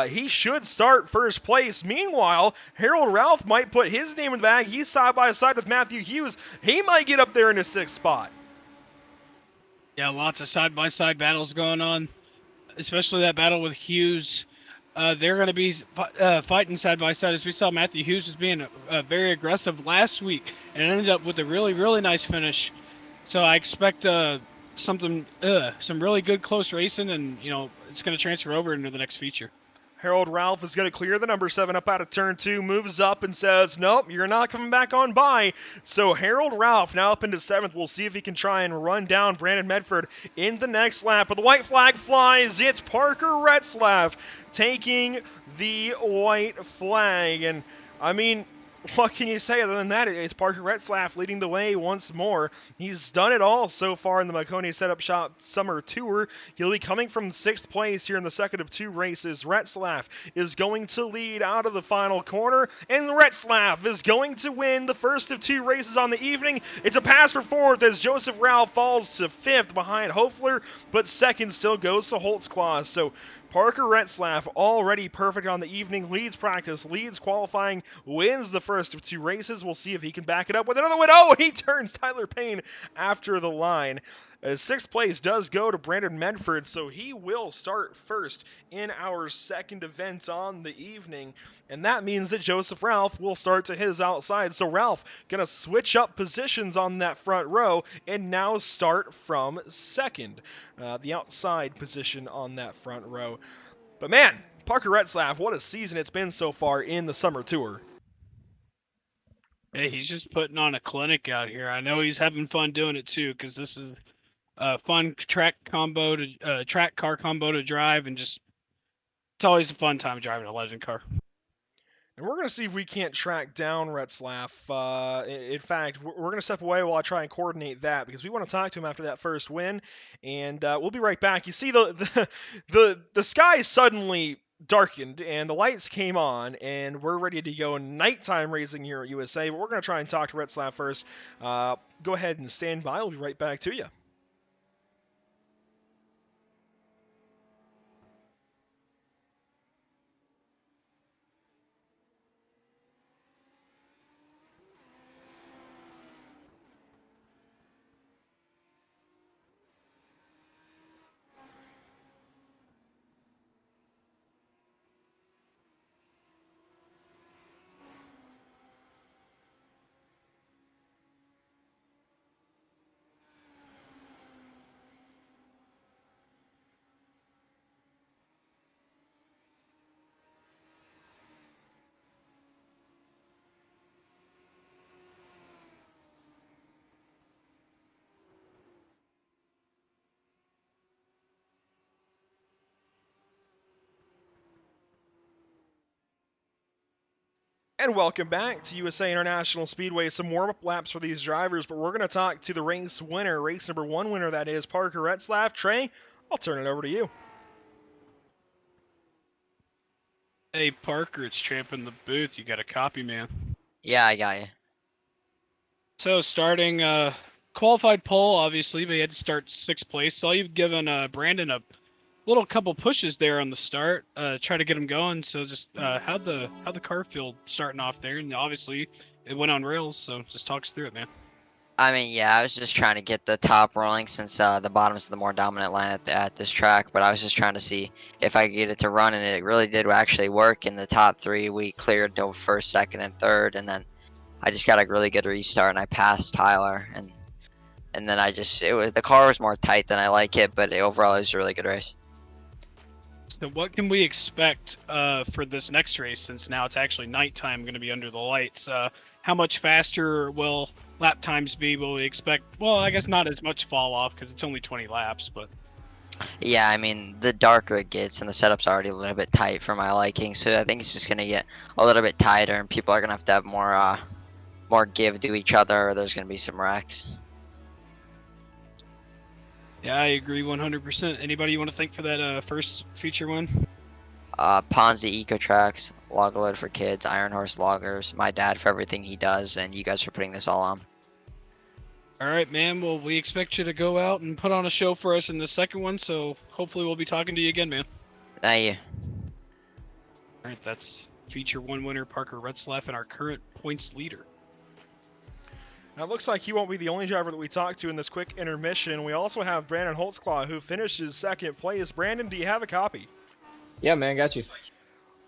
He should start first place. Meanwhile, Harold Ralph might put his name in the bag. He's side by side with Matthew Hughes. He might get up there in the 6th spot. Yeah, lots of side-by-side battles going on, especially that battle with Hughes. They're going to be fighting side-by-side, as we saw Matthew Hughes was being very aggressive last week and ended up with a really, really nice finish. So I expect some really good close racing, and, it's going to transfer over into the next feature. Harold Ralph is going to clear the number 7 up out of turn 2, moves up and says, nope, you're not coming back on by. So Harold Ralph now up into 7th. We'll see if he can try and run down Brandon Medford in the next lap. But the white flag flies. It's Parker Rutzlaff taking the white flag. And, what can you say other than that? It's Parker Rutzlaff leading the way once more. He's done it all so far in the Maconi Setup Shop Summer Tour. He'll be coming from 6th place here in the second of 2 races. Rutzlaff is going to lead out of the final corner, and Rutzlaff is going to win the first of 2 races on the evening. It's a pass for 4th as Joseph Ralph falls to 5th behind Hofler, but 2nd still goes to Holtzclaw. So Parker Rutzlaff already perfect on the evening, leads practice, leads qualifying, wins the first of 2 races. We'll see if he can back it up with another win. Oh, he turns Tyler Payne after the line. 6th place does go to Brandon Medford, so he will start first in our second event on the evening. And that means that Joseph Ralph will start to his outside. So Ralph going to switch up positions on that front row and now start from 2nd. The outside position on that front row. But man, Parker Rutzlaff, what a season it's been so far in the Summer Tour. Hey, he's just putting on a clinic out here. I know he's having fun doing it too, because this is a fun track car combo to drive, and just it's always a fun time driving a legend car. And we're going to see if we can't track down Rutzlaff. In fact, we're going to step away while I try and coordinate that because we want to talk to him after that first win. And we'll be right back. You see, the sky suddenly darkened and the lights came on, and we're ready to go nighttime racing here at USA. But we're going to try and talk to Rutzlaff first. Go ahead and stand by. We'll be right back to you. And welcome back to USA International Speedway. Some warm-up laps for these drivers, but we're going to talk to the race winner, race number 1 winner, that is Parker Rutzlaff. Trey, I'll turn it over to you. Hey Parker, it's Tramp in the booth. You got a copy, man. Yeah, I got you. So starting qualified pole, obviously, but he had to start 6th place. So you've given Brandon a little couple pushes there on the start, try to get him going. So just how'd the car feel starting off there? And obviously it went on rails. So just talk us through it, man. I mean, yeah, I was just trying to get the top rolling since the bottom's the more dominant line at this track. But I was just trying to see if I could get it to run, and it really did actually work. In the top 3, we cleared to first, second, and third, and then I just got a really good restart, and I passed Tyler, and then the car was more tight than I like it, but overall it was a really good race. So what can we expect for this next race, since now it's actually nighttime, going to be under the lights? How much faster will lap times be? Will we expect, well, I guess not as much fall off because it's only 20 laps, but... Yeah, I mean, the darker it gets, and the setup's already a little bit tight for my liking, so I think it's just going to get a little bit tighter, and people are going to have more give to each other, or there's going to be some wrecks. Yeah, I agree 100%. Anybody you want to thank for that first feature one? Ponzi Eco Tracks, Log Load for Kids, Iron Horse Loggers, my dad for everything he does, and you guys for putting this all on. All right, man. Well, we expect you to go out and put on a show for us in the second one, so hopefully we'll be talking to you again, man. Thank you. All right, that's feature 1 winner Parker Rutzlaff and our current points leader. Now, it looks like he won't be the only driver that we talked to in this quick intermission. We also have Brandon Holtzclaw, who finishes 2nd place. Brandon, do you have a copy? Yeah, man, got you.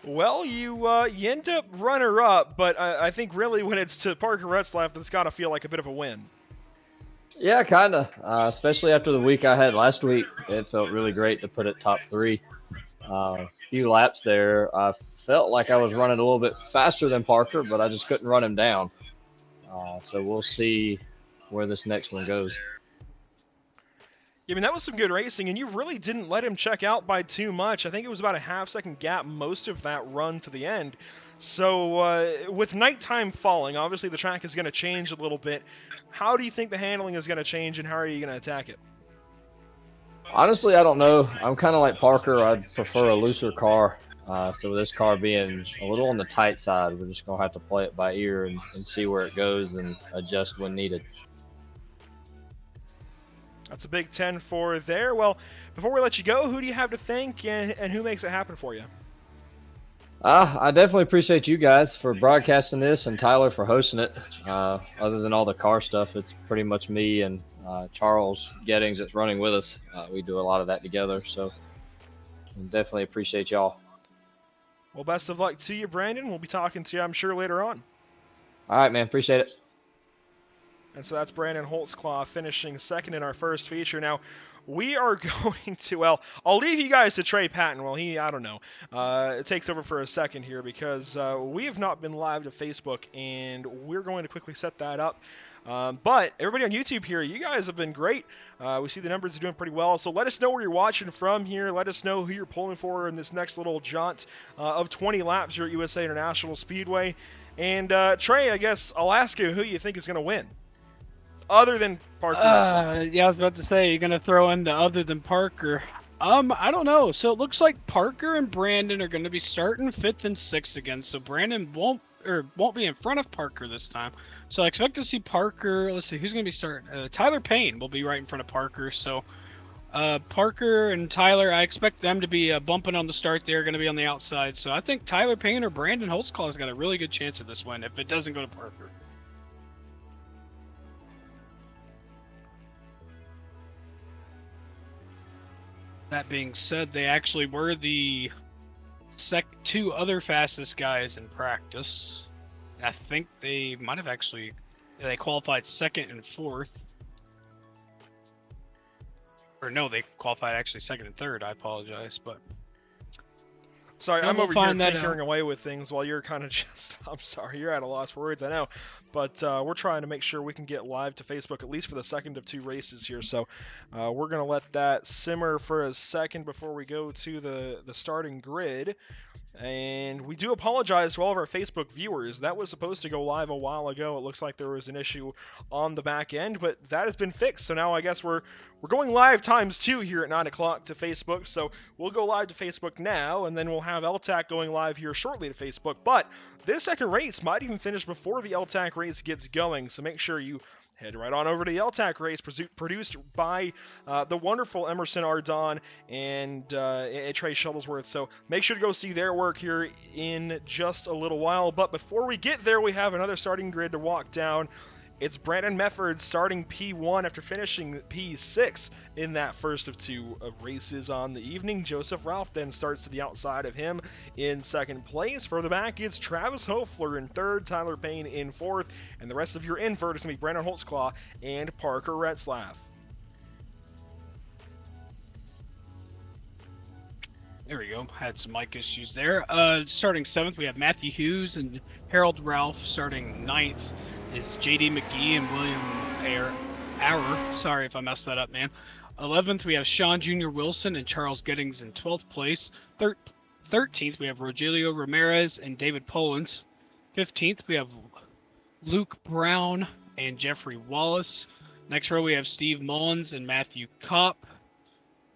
Well, you end up runner-up, but I think really when it's to Parker Rutzlaff, that's got to feel like a bit of a win. Yeah, kind of. Especially after the week I had last week, it felt really great to put it top 3. A few laps there, I felt like I was running a little bit faster than Parker, but I just couldn't run him down. So we'll see where this next one goes. Yeah, I mean, that was some good racing, and you really didn't let him check out by too much. I think it was about a half-second gap most of that run to the end. So with nighttime falling, obviously the track is going to change a little bit. How do you think the handling is going to change, and how are you going to attack it? Honestly, I don't know. I'm kind of like Parker. I'd prefer a looser car. So with this car being a little on the tight side, we're just going to have to play it by ear and see where it goes and adjust when needed. That's a big 10 for there. Well, before we let you go, who do you have to thank, and who makes it happen for you? I definitely appreciate you guys for broadcasting this and Tyler for hosting it. Other than all the car stuff, it's pretty much me and Charles Gettings that's running with us. We do a lot of that together, so definitely appreciate y'all. Well, best of luck to you, Brandon. We'll be talking to you, I'm sure, later on. All right, man. Appreciate it. And so that's Brandon Holtzclaw finishing 2nd in our first feature. Now, we are going to, well, I'll leave you guys to Trey Patton. Well, I don't know, it takes over for a second here because we have not been live to Facebook, and we're going to quickly set that up. But everybody on YouTube here, you guys have been great. We see the numbers are doing pretty well. So let us know where you're watching from here. Let us know who you're pulling for in this next little jaunt of 20 laps here at USA International Speedway. And Trey, I guess I'll ask you who you think is going to win, other than Parker. Yeah, I was about to say, you're going to throw in the other than Parker. I don't know. So it looks like Parker and Brandon are going to be starting 5th and 6th again. So Brandon won't be in front of Parker this time. So I expect to see Parker. Let's see, who's going to be starting? Tyler Payne will be right in front of Parker. So Parker and Tyler, I expect them to be bumping on the start. They're going to be on the outside. So I think Tyler Payne or Brandon Holtzclaw has got a really good chance of this win if it doesn't go to Parker. That being said, they actually were the two other fastest guys in practice. I think they might have actually, they qualified 2nd and 4th. Or no, they qualified actually 2nd and 3rd. I apologize, but sorry, yeah, I'm we'll over here find that tinkering away with things while you're kind of just, I'm sorry, you're at a loss for words, I know. But we're trying to make sure we can get live to Facebook, at least for the second of 2 races here. So we're going to let that simmer for a second before we go to the starting grid. And we do apologize to all of our Facebook viewers. That was supposed to go live a while ago. It looks like there was an issue on the back end, but that has been fixed. So now I guess we're going live ×2 here at 9 o'clock to Facebook. So we'll go live to Facebook now, and then we'll have LTAC going live here shortly to Facebook. But this second race might even finish before the LTAC race gets going. So make sure you head right on over to the LTAC race, produced by the wonderful Emerson Ardon and Trey Shuttlesworth. So make sure to go see their work here in just a little while. But before we get there, we have another starting grid to walk down. It's Brandon Mefford starting P1 after finishing P6 in that first of 2 races on the evening. Joseph Ralph then starts to the outside of him in 2nd place. Further back, it's Travis Hoefler in 3rd, Tyler Payne in 4th, and the rest of your invert is going to be Brandon Holtzclaw and Parker Rutzlaff. there we go. Had some mic issues there. Starting 7th, we have Matthew Hughes and Harold Ralph. Starting 9th is JD McGee and William Auer. Sorry if I messed that up, man. 11th, we have Sean Jr. Wilson and Charles Gettings in 12th place. 13th, we have Rogelio Ramirez and David Polans. 15th, we have Luke Brown and Jeffrey Wallace. Next row, we have Steve Mullins and Matthew Kopp.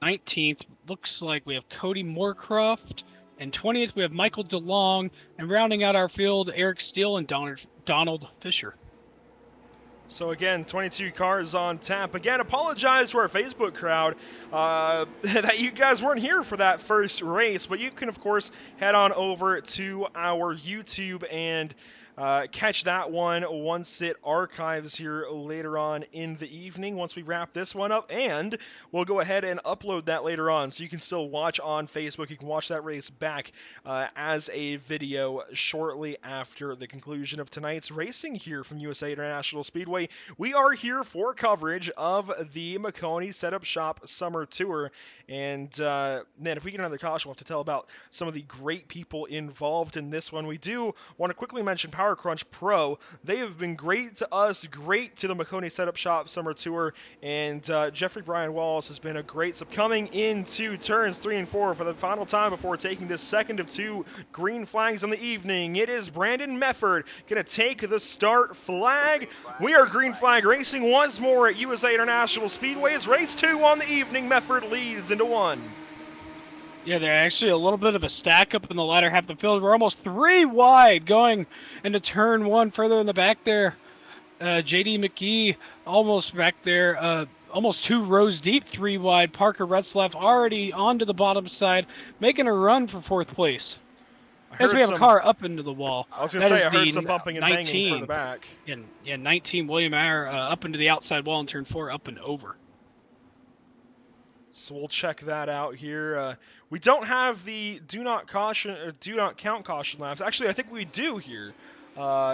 19th, looks like we have Cody Moorcroft. And 20th, we have Michael DeLong. And rounding out our field, Eric Steele and Donald Fisher. So again, 22 cars on tap. Again, apologize to our Facebook crowd that you guys weren't here for that first race, but you can, of course, head on over to our YouTube and catch that one once it archives here later on in the evening once we wrap this one up, and we'll go ahead and upload that later on so you can still watch on Facebook. You can watch that race back as a video shortly after the conclusion of tonight's racing here from USA International Speedway. We are here for coverage of the Maconi Setup Shop Summer Tour, and man, if we get another caution, we'll have to tell about some of the great people involved in this one. We do want to quickly mention Power Crunch Pro. They have been great to us, great to the Maconi Setup Shop Summer Tour, and Jeffrey Brian Wallace has been a great sub. Coming into turns 3 and 4 for the final time before taking this second of 2 green flags on the evening. It is Brandon Mefford going to take the start flag. We are green flag racing once more at USA International Speedway. It's race 2 on the evening. Mefford leads into 1. Yeah, they're actually a little bit of a stack up in the latter half of the field. We're almost 3 wide going into turn 1 further in the back there. JD McGee almost back there, almost 2 rows deep, 3 wide. Parker Rutzlaff already onto the bottom side, making a run for 4th place. As we have a car up into the wall. I was going to say, I heard some bumping and banging for the back. Yeah, 19, William Auer up into the outside wall in turn 4, up and over. So we'll check that out here. We don't have the do not count caution laps. Actually, I think we do here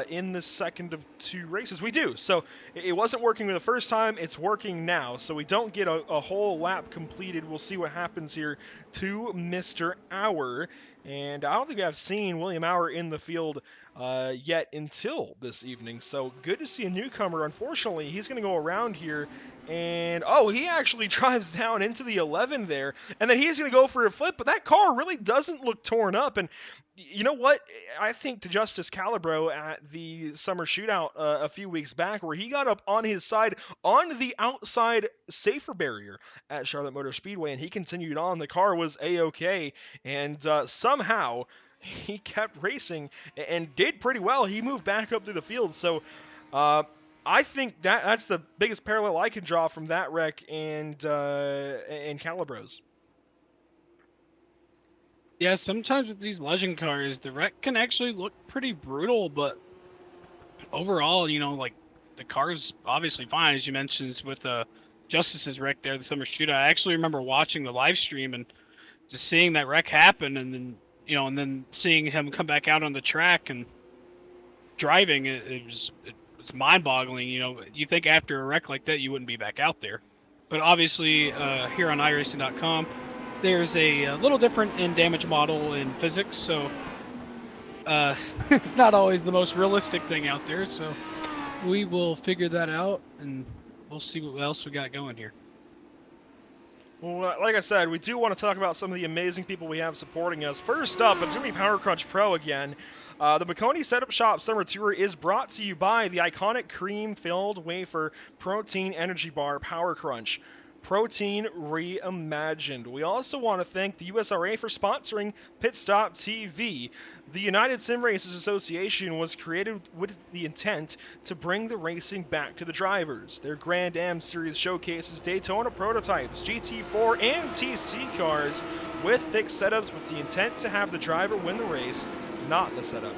in the second of 2 races. We do. So it wasn't working the first time. It's working now. So we don't get a whole lap completed. We'll see what happens here to Mr. Auer. And I don't think I've seen William Auer in the field yet until this evening. So good to see a newcomer. Unfortunately, he's going to go around here. And, oh, he actually drives down into the 11 there. And then he's going to go for a flip. But that car really doesn't look torn up. And you know what? I think to Justice Calabro at the summer shootout a few weeks back, where he got up on his side on the outside safer barrier at Charlotte Motor Speedway, and he continued on. The car was A-OK, and somehow he kept racing and did pretty well. He moved back up through the field. So I think that's the biggest parallel I can draw from that wreck and Calabro's. Yeah, sometimes with these legend cars, the wreck can actually look pretty brutal, but overall, you know, like, the car's obviously fine, as you mentioned with Justice's wreck there, the summer shootout. I actually remember watching the live stream and just seeing that wreck happen, and then, you know, and then seeing him come back out on the track and driving. It's mind-boggling. You know, you think after a wreck like that, you wouldn't be back out there. But obviously, here on iRacing.com, there's a little different in damage model and physics, so not always the most realistic thing out there. So we will figure that out, and we'll see what else we got going here. Well, like I said, we do want to talk about some of the amazing people we have supporting us. First up, it's going to be Power Crunch Pro again. The Maconi Setup Shop Summer Tour is brought to you by the iconic cream-filled wafer protein energy bar Power Crunch. Protein reimagined. We also want to thank the USRA for sponsoring Pit Stop TV. The United Sim Racers Association was created with the intent to bring the racing back to the drivers. Their Grand Am Series showcases Daytona prototypes, GT4 and TC cars with fixed setups with the intent to have the driver win the race, not the setup.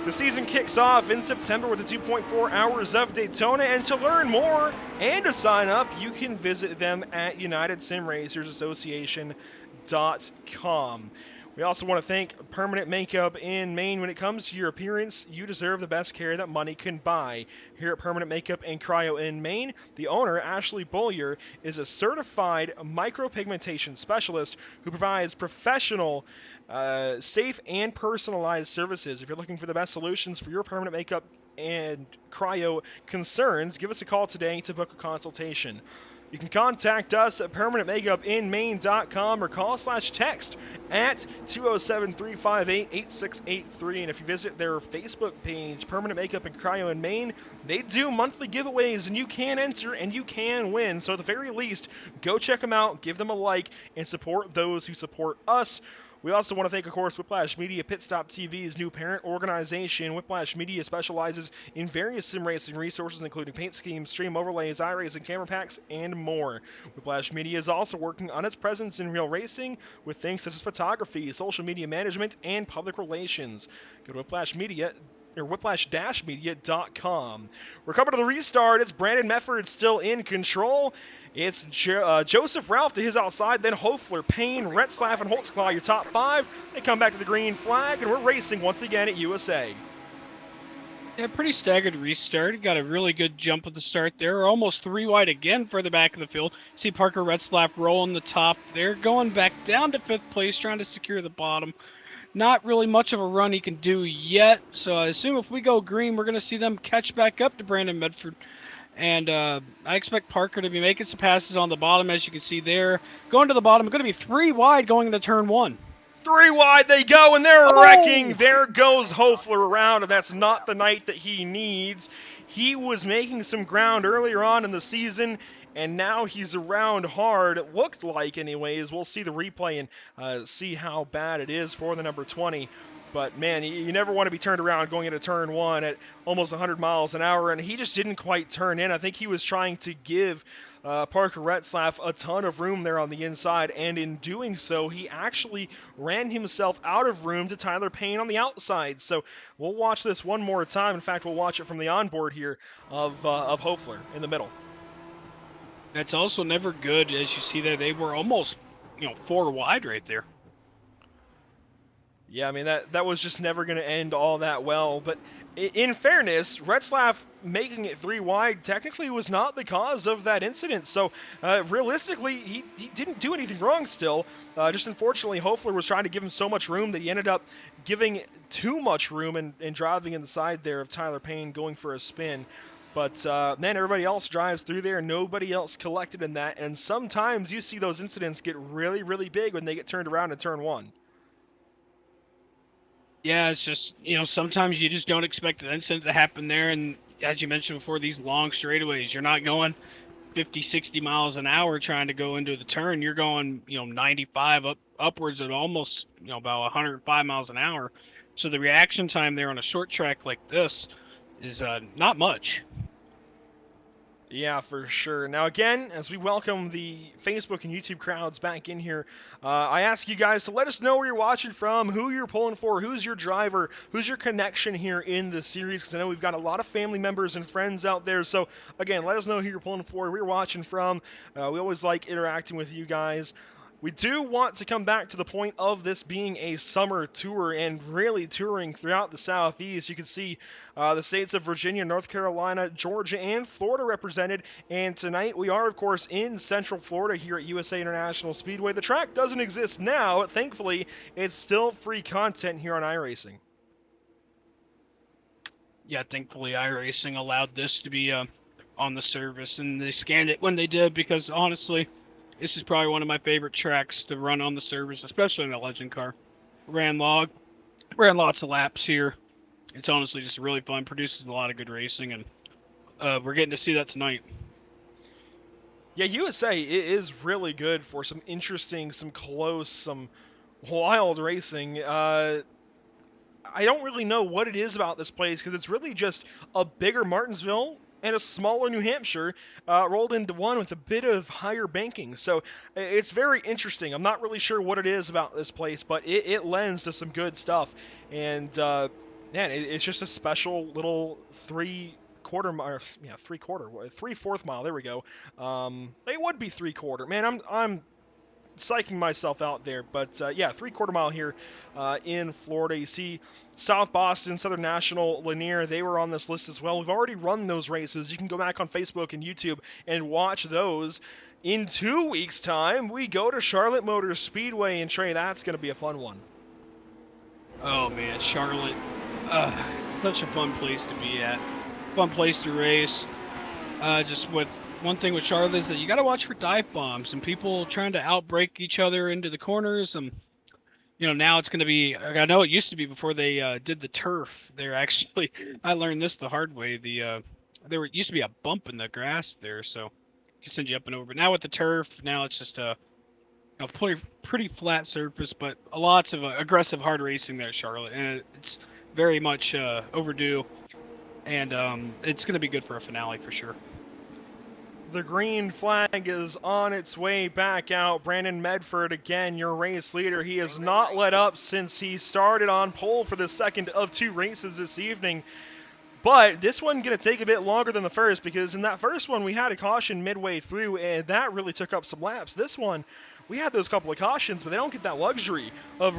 The season kicks off in September with the 2.4 hours of Daytona, and to learn more and to sign up, you can visit them at UnitedSimRacersAssociation.com. We also want to thank Permanent Makeup in Maine. When it comes to your appearance, you deserve the best care that money can buy. Here at Permanent Makeup and Cryo in Maine, the owner, Ashley Bollier, is a certified micropigmentation specialist who provides professional, safe, and personalized services. If you're looking for the best solutions for your permanent makeup and cryo concerns, give us a call today to book a consultation. You can contact us at permanentmakeupinmaine.com or call/text at 207-358-8683. And if you visit their Facebook page, Permanent Makeup and Cryo in Maine, they do monthly giveaways, and you can enter and you can win. So at the very least, go check them out, give them a like, and support those who support us. We also want to thank, of course, Whiplash Media, Pit Stop TV's new parent organization. Whiplash Media specializes in various sim racing resources, including paint schemes, stream overlays, iRacing camera packs, and more. Whiplash Media is also working on its presence in real racing with things such as photography, social media management, and public relations. Go to Whiplash Media or whiplash-media.com. We're coming to the restart. It's Brandon Mefford still in control. It's Joseph Ralph to his outside, then Hofler, Payne, Rutzlaff, and Holtzclaw, your top five. They come back to the green flag, and we're racing once again at USA. Yeah, pretty staggered restart. Got a really good jump at the start there. We're almost three wide again for the back of the field. See Parker Rutzlaff rolling the top there, going back down to fifth place, trying to secure the bottom. Not really much of a run he can do yet, so I assume if we go green, we're going to see them catch back up to Brandon Medford. And I expect Parker to be making some passes on the bottom, as you can see there. Going to the bottom, going to be three wide going into turn one. Three wide they go, and they're wrecking. There goes Hofler around, and that's not the night that he needs. He was making some ground earlier on in the season, and now he's around hard. It looked like, anyways. We'll see the replay and see how bad it is for the number 20. But, man, you never want to be turned around going into turn one at almost 100 miles an hour, and he just didn't quite turn in. I think he was trying to give Parker Rutzlaff a ton of room there on the inside, and in doing so, he actually ran himself out of room to Tyler Payne on the outside. So we'll watch this one more time. In fact, we'll watch it from the onboard here of Hofler in the middle. That's also never good, as you see there. They were almost, four wide right there. Yeah, I mean, that was just never going to end all that well. But in fairness, Rutzlaff making it 3 wide technically was not the cause of that incident. So realistically, he didn't do anything wrong still. Just unfortunately, Hoefler was trying to give him so much room that he ended up giving too much room and driving in the side there of Tyler Payne going for a spin. But, man, everybody else drives through there. Nobody else collected in that. And sometimes you see those incidents get really, really big when they get turned around in turn 1. Yeah, it's just, sometimes you just don't expect an incident to happen there. And as you mentioned before, these long straightaways, you're not going 50, 60 miles an hour trying to go into the turn. You're going, 95 upwards at almost, about 105 miles an hour. So the reaction time there on a short track like this is not much. Yeah, for sure. Now, again, as we welcome the Facebook and YouTube crowds back in here, I ask you guys to let us know where you're watching from, who you're pulling for, who's your driver, who's your connection here in the series, because I know we've got a lot of family members and friends out there. So, again, let us know who you're pulling for, where you're watching from. We always like interacting with you guys. We do want to come back to the point of this being a summer tour and really touring throughout the Southeast. You can see the states of Virginia, North Carolina, Georgia, and Florida represented. And tonight we are, of course, in Central Florida here at USA International Speedway. The track doesn't exist now, but thankfully it's still free content here on iRacing. Yeah, thankfully iRacing allowed this to be on the service, and they scanned it when they did, because honestly, this is probably one of my favorite tracks to run on the service, especially in a legend car. Ran lots of laps here. It's honestly just really fun, produces a lot of good racing, and we're getting to see that tonight. Yeah, USA is really good for some interesting, some close, some wild racing. I don't really know what it is about this place, because it's really just a bigger Martinsville and a smaller New Hampshire rolled into one with a bit of higher banking. So it's very interesting. I'm not really sure what it is about this place, but it lends to some good stuff. And man, it's just a special little 3/4 mile, yeah, 3/4 mile. There we go. It would be 3/4. Man, I'm psyching myself out there, but yeah, 3/4 mile here in Florida. You see South Boston, Southern National, Lanier, they were on this list as well. We've already run those races. You can go back on Facebook and YouTube and watch those. In 2 weeks' time, we go to Charlotte Motor Speedway, and Trey, that's going to be a fun one. Oh man, Charlotte, such a fun place to be at. Fun place to race. Just with one thing with Charlotte is that you got to watch for dive bombs and people trying to outbrake each other into the corners. And now it's going to be. I know it used to be before they did the turf. They're actually. I learned this the hard way. There used to be a bump in the grass there, so it can send you up and over. But now with the turf, now it's just a pretty flat surface, but lots of aggressive hard racing there at Charlotte, and it's very much overdue. And it's going to be good for a finale for sure. The green flag is on its way back out. Brandon Medford, again, your race leader. He has not let up since he started on pole for the second of 2 races this evening. But this one going to take a bit longer than the first, because in that first one we had a caution midway through, and that really took up some laps. This one, we had those couple of cautions, but they don't get that luxury of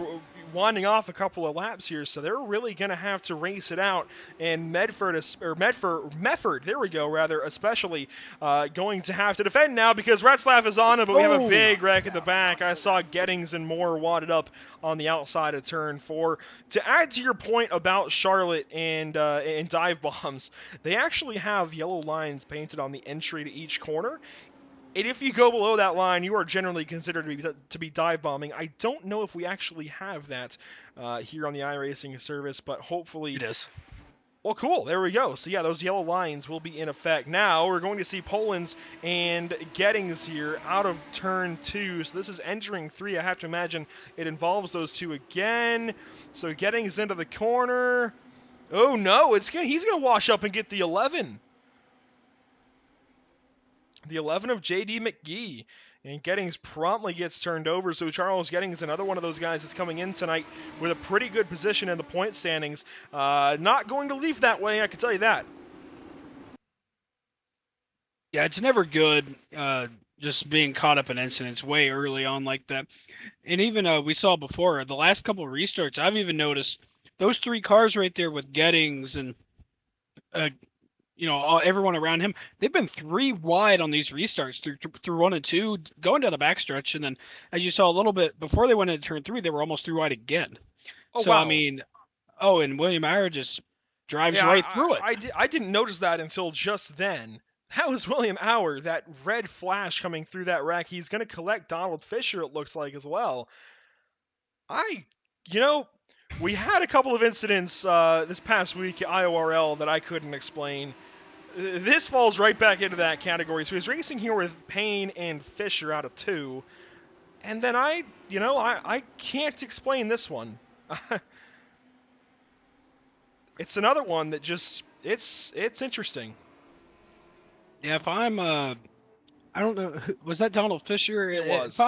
winding off a couple of laps here, so they're really going to have to race it out. And Medford, there we go, rather, especially going to have to defend now, because Rutzlaff is on him, but we have a big wreck at the back. I saw Gettings and Moore wadded up on the outside of turn 4. To add to your point about Charlotte and dive bombs, they actually have yellow lines painted on the entry to each corner. And if you go below that line, you are generally considered to be dive bombing. I don't know if we actually have that here on the iRacing service, but hopefully it is. Well, cool. There we go. So, yeah, those yellow lines will be in effect. Now, we're going to see Poland's and Gettings here out of turn 2. So, this is entering 3. I have to imagine it involves those two again. So, Gettings into the corner. Oh, no. He's going to wash up and get the 11. The 11 of J.D. McGee. And Gettings promptly gets turned over. So Charles Gettings, another one of those guys that's coming in tonight with a pretty good position in the point standings. Not going to leave that way, I can tell you that. Yeah, it's never good just being caught up in incidents way early on like that. And even we saw before the last couple of restarts, I've even noticed those 3 cars right there with Gettings and everyone around him, they've been 3 wide on these restarts through 1 and 2, going down the backstretch, and then as you saw a little bit before they went into turn 3, they were almost 3 wide again. Oh, So wow. I mean, and William Eyre just drives Yeah, right through it. I didn't notice that until just then. That was William Auer, that red flash coming through that wreck. He's going to collect Donald Fisher, it looks like, as well. We had a couple of incidents this past week at IORL that I couldn't explain. This falls right back into that category. So he's racing here with Payne and Fisher out of 2. And then I can't explain this one. It's another one that just, it's interesting. Yeah, if I'm I don't know, was that Donald Fisher? It was.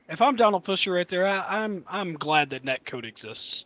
If I'm Donald Fisher right there, I'm glad that netcode exists.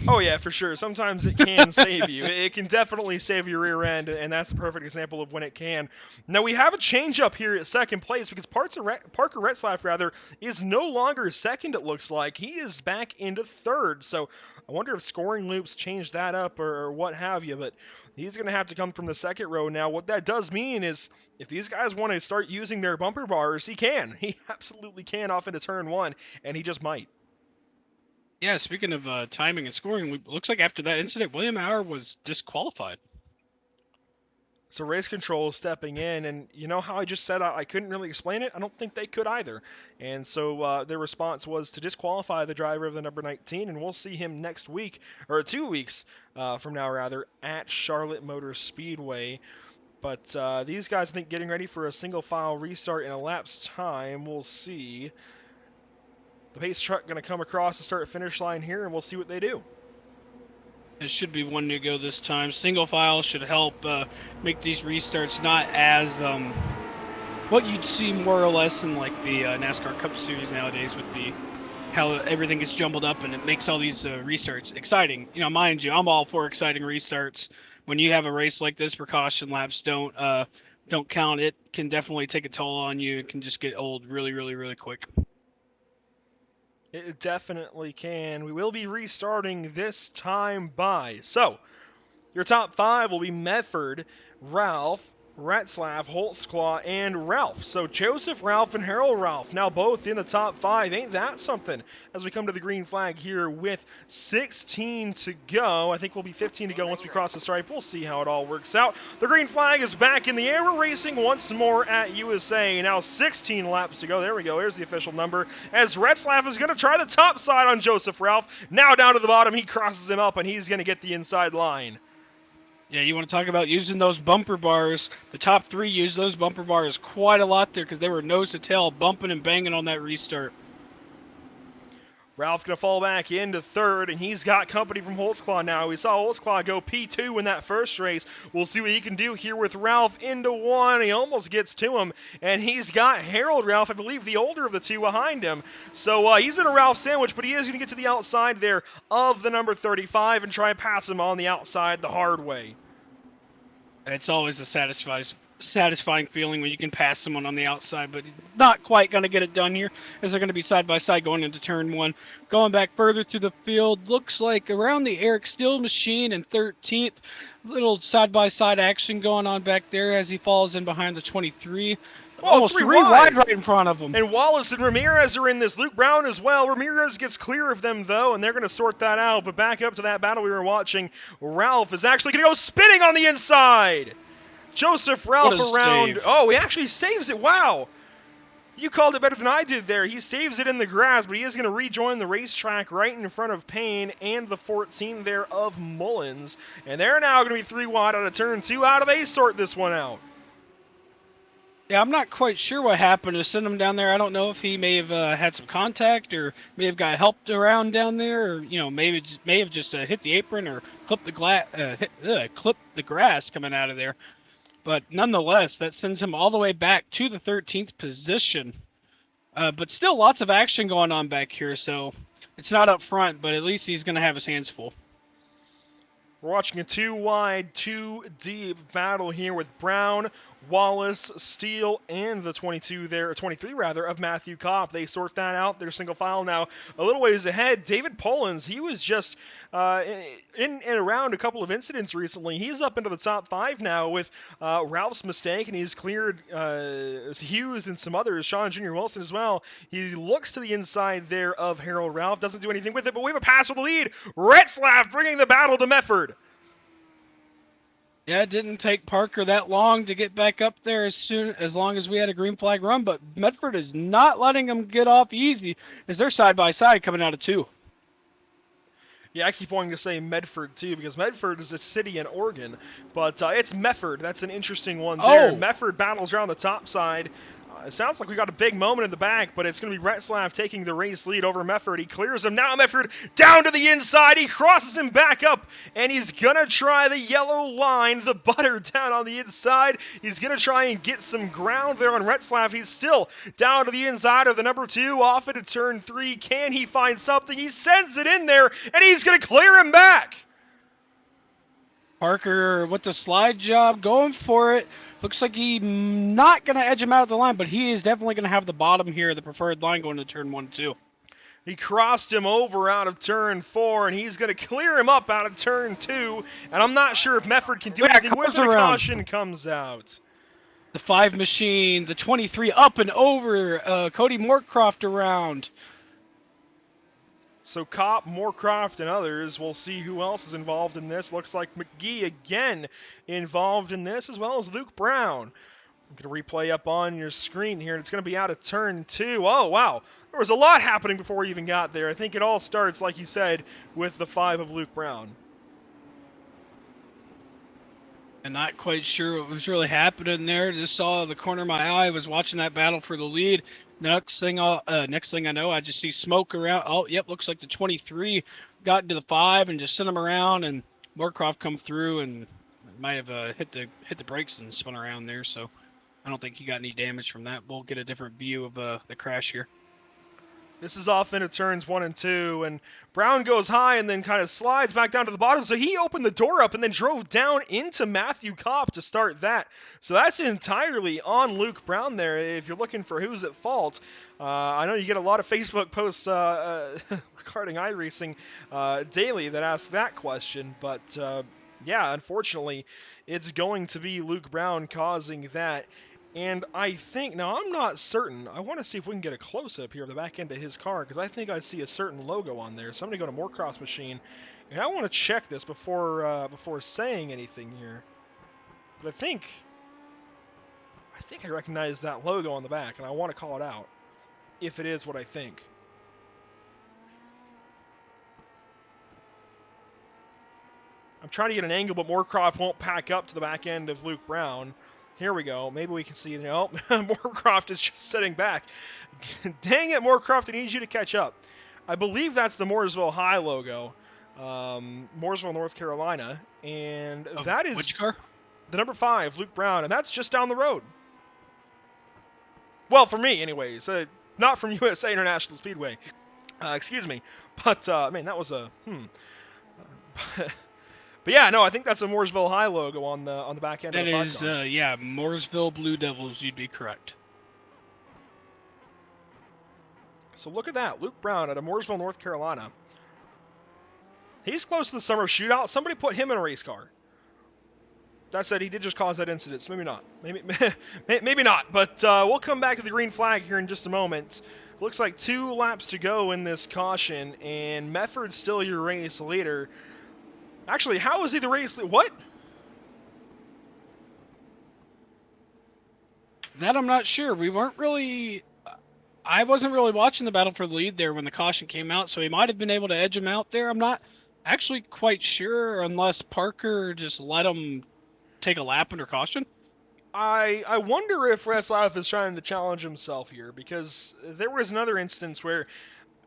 Oh yeah, for sure. Sometimes it can save you. It can definitely save your rear end, and that's the perfect example of when it can. Now we have a change up here at second place because Parker Rutzlaff is no longer second. It looks like he is back into third. So I wonder if scoring loops changed that up or what have you. But he's going to have to come from the second row now. What that does mean is if these guys want to start using their bumper bars, he can. He absolutely can off into turn 1, and he just might. Yeah, speaking of timing and scoring, it looks like after that incident, William Auer was disqualified. So race control is stepping in, and you know how I just said I couldn't really explain it? I don't think they could either. And so their response was to disqualify the driver of the number 19, and we'll see him next week, or 2 weeks from now rather, at Charlotte Motor Speedway. But these guys, I think, getting ready for a single file restart in a lapse time. We'll see. The pace truck going to come across the start-finish line here, and we'll see what they do. It should be 1 to go this time. Single file should help make these restarts not as what you'd see more or less in like the NASCAR Cup Series nowadays with how everything is jumbled up and it makes all these restarts exciting. Mind you, I'm all for exciting restarts. When you have a race like this, precaution laps don't count. It can definitely take a toll on you. It can just get old really, really, really quick. It definitely can. We will be restarting this time by. So, your top 5 will be Medford, Ralph, Rutzlaff, Holtzclaw, and Ralph. So Joseph Ralph and Harold Ralph now both in the top 5. Ain't that something? As we come to the green flag here with 16 to go. I think we'll be 15 to go once we cross the stripe. We'll see how it all works out. The green flag is back in the air. We're racing once more at USA. Now 16 laps to go. There we go. Here's the official number. As Rutzlaff is going to try the top side on Joseph Ralph. Now down to the bottom. He crosses him up, and he's going to get the inside line. Yeah, you want to talk about using those bumper bars. The top 3 used those bumper bars quite a lot there because they were nose to tail, bumping and banging on that restart. Ralph going to fall back into third, and he's got company from Holtzclaw now. We saw Holtzclaw go P2 in that first race. We'll see what he can do here with Ralph into 1. He almost gets to him, and he's got Harold Ralph, I believe the older of the 2, behind him. So he's in a Ralph sandwich, but he is going to get to the outside there of the number 35 and try and pass him on the outside the hard way. It's always a satisfying feeling when you can pass someone on the outside, but not quite going to get it done here as they're going to be side by side going into turn 1. Going back further through the field, looks like around the Eric Still machine in 13th. Little side by side action going on back there as he falls in behind the 23. Almost 3 wide right in front of him. And Wallace and Ramirez are in this. Luke Brown as well. Ramirez gets clear of them, though, and they're going to sort that out. But back up to that battle we were watching, Ralph is actually going to go spinning on the inside. Joseph Ralph around. Save. Oh, he actually saves it. Wow. You called it better than I did there. He saves it in the grass, but he is going to rejoin the racetrack right in front of Payne and the 14 there of Mullins. And they're now going to be 3 wide out of turn 2. How do they sort this one out? Yeah, I'm not quite sure what happened to send him down there. I don't know if he may have had some contact or may have got helped around down there, or may have just hit the apron or clipped the grass coming out of there. But nonetheless, that sends him all the way back to the 13th position. But still lots of action going on back here, so it's not up front, but at least he's going to have his hands full. We're watching a 2 wide, 2 deep battle here with Brown, Wallace, Steele, and the 22 there, or 23 rather, of Matthew Kopp. They sort that out. They're single file now a little ways ahead. David Pollins, he was just in and around a couple of incidents recently. He's up into the top 5 now with Ralph's mistake, and he's cleared Hughes and some others, Sean Jr. Wilson as well. He looks to the inside there of Harold Ralph, doesn't do anything with it, but we have a pass with the lead. Rutzlaff bringing the battle to Medford. Yeah, it didn't take Parker that long to get back up there as long as we had a green flag run, but Medford is not letting them get off easy as they're side by side coming out of 2. Yeah, I keep wanting to say Medford too because Medford is a city in Oregon, but it's Medford. That's an interesting one there. Oh. Medford battles around the top side. It sounds like we got a big moment in the back, but it's going to be Rutzlaff taking the race lead over Medford. He clears him. Now Medford down to the inside. He crosses him back up, and he's going to try the yellow line, the butter down on the inside. He's going to try and get some ground there on Rutzlaff. He's still down to the inside of the number 2, off into turn 3. Can he find something? He sends it in there, and he's going to clear him back. Parker with the slide job, going for it. Looks like he's not going to edge him out of the line, but he is definitely going to have the bottom here, the preferred line going to turn 1 and 2. He crossed him over out of turn 4, and he's going to clear him up out of turn 2. And I'm not sure if Medford can do anything with it. The caution comes out. The 5 machine, the 23 up and over, Cody Moorcroft around. So Kopp, Moorcroft, and others. We'll see who else is involved in this. Looks like McGee again involved in this, as well as Luke Brown. I'm going to replay up on your screen here, and it's going to be out of turn 2. Oh, wow. There was a lot happening before we even got there. I think it all starts, like you said, with the 5 of Luke Brown. And not quite sure what was really happening there. Just saw the corner of my eye. Was watching that battle for the lead. Next thing I know, I just see smoke around. Oh, yep, looks like the 23 got into the 5 and just sent him around, and Moorcroft come through and might have hit the brakes and spun around there. So I don't think he got any damage from that. We'll get a different view of the crash here. This is off into turns 1 and 2, and Brown goes high and then kind of slides back down to the bottom. So he opened the door up and then drove down into Matthew Kopp to start that. So that's entirely on Luke Brown there if you're looking for who's at fault. I know you get a lot of Facebook posts regarding iRacing daily that ask that question, but yeah, unfortunately, it's going to be Luke Brown causing that. And I think, now I'm not certain, I want to see if we can get a close-up here of the back end of his car, because I think I see a certain logo on there. So I'm going to go to Moorcroft's machine, and I want to check this before saying anything here. But I think I recognize that logo on the back, and I want to call it out, if it is what I think. I'm trying to get an angle, but Moorcroft won't pack up to the back end of Luke Brown. Here we go. Maybe we can see it. Oh, Moorcroft is just sitting back. Dang it, Moorcroft, I need you to catch up. I believe that's the Mooresville High logo. Mooresville, North Carolina. And that is... Which car? The number 5, Luke Brown. And that's just down the road. Well, for me, anyways. Not from USA International Speedway. Excuse me. But, man, that was a... But yeah, no, I think that's a Mooresville High logo on the back end of the 5 car. That is, yeah, Mooresville Blue Devils, you'd be correct. So look at that, Luke Brown out of Mooresville, North Carolina. He's close to the summer shootout. Somebody put him in a race car. That said, he did just cause that incident, so maybe not. Maybe not, but we'll come back to the green flag here in just a moment. Looks like 2 laps to go in this caution, and Medford's still your race leader. Actually, how is he the race leader? What? That I'm not sure. I wasn't really watching the battle for the lead there when the caution came out, so he might have been able to edge him out there. I'm not actually quite sure unless Parker just let him take a lap under caution. I wonder if Rutzlaff is trying to challenge himself here, because there was another instance where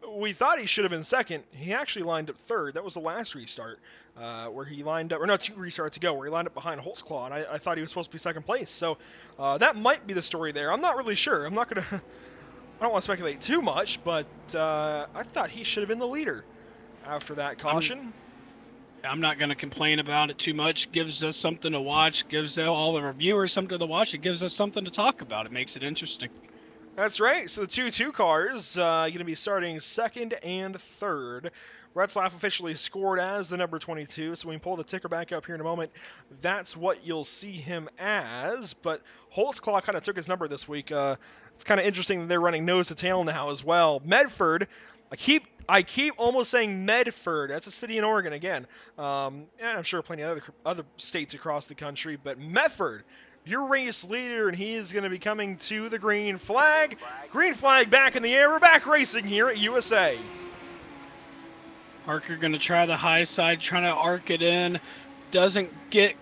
we thought he should have been second. He actually lined up third. That was the last restart, where he lined up, or no, 2 restarts ago, where he lined up behind Holtzclaw, and I thought he was supposed to be second place. So that might be the story there. I'm not really sure. I don't want to speculate too much, but I thought he should have been the leader after that caution. I'm not going to complain about it too much. Gives us something to watch. Gives all the reviewers something to watch. It gives us something to talk about. It makes it interesting. That's right. So the 2-2 cars going to be starting second and third. Rutzlaff officially scored as the number 22, so when we pull the ticker back up here in a moment, that's what you'll see him as. But Holtzclaw kind of took his number this week. It's kind of interesting that they're running nose to tail now as well. Medford, I keep almost saying Medford. That's a city in Oregon again, and I'm sure plenty of other states across the country. But Medford, your race leader, and he is going to be coming to the green flag. Green flag back in the air. We're back racing here at USA. Parker going to try the high side, trying to arc it in. Doesn't get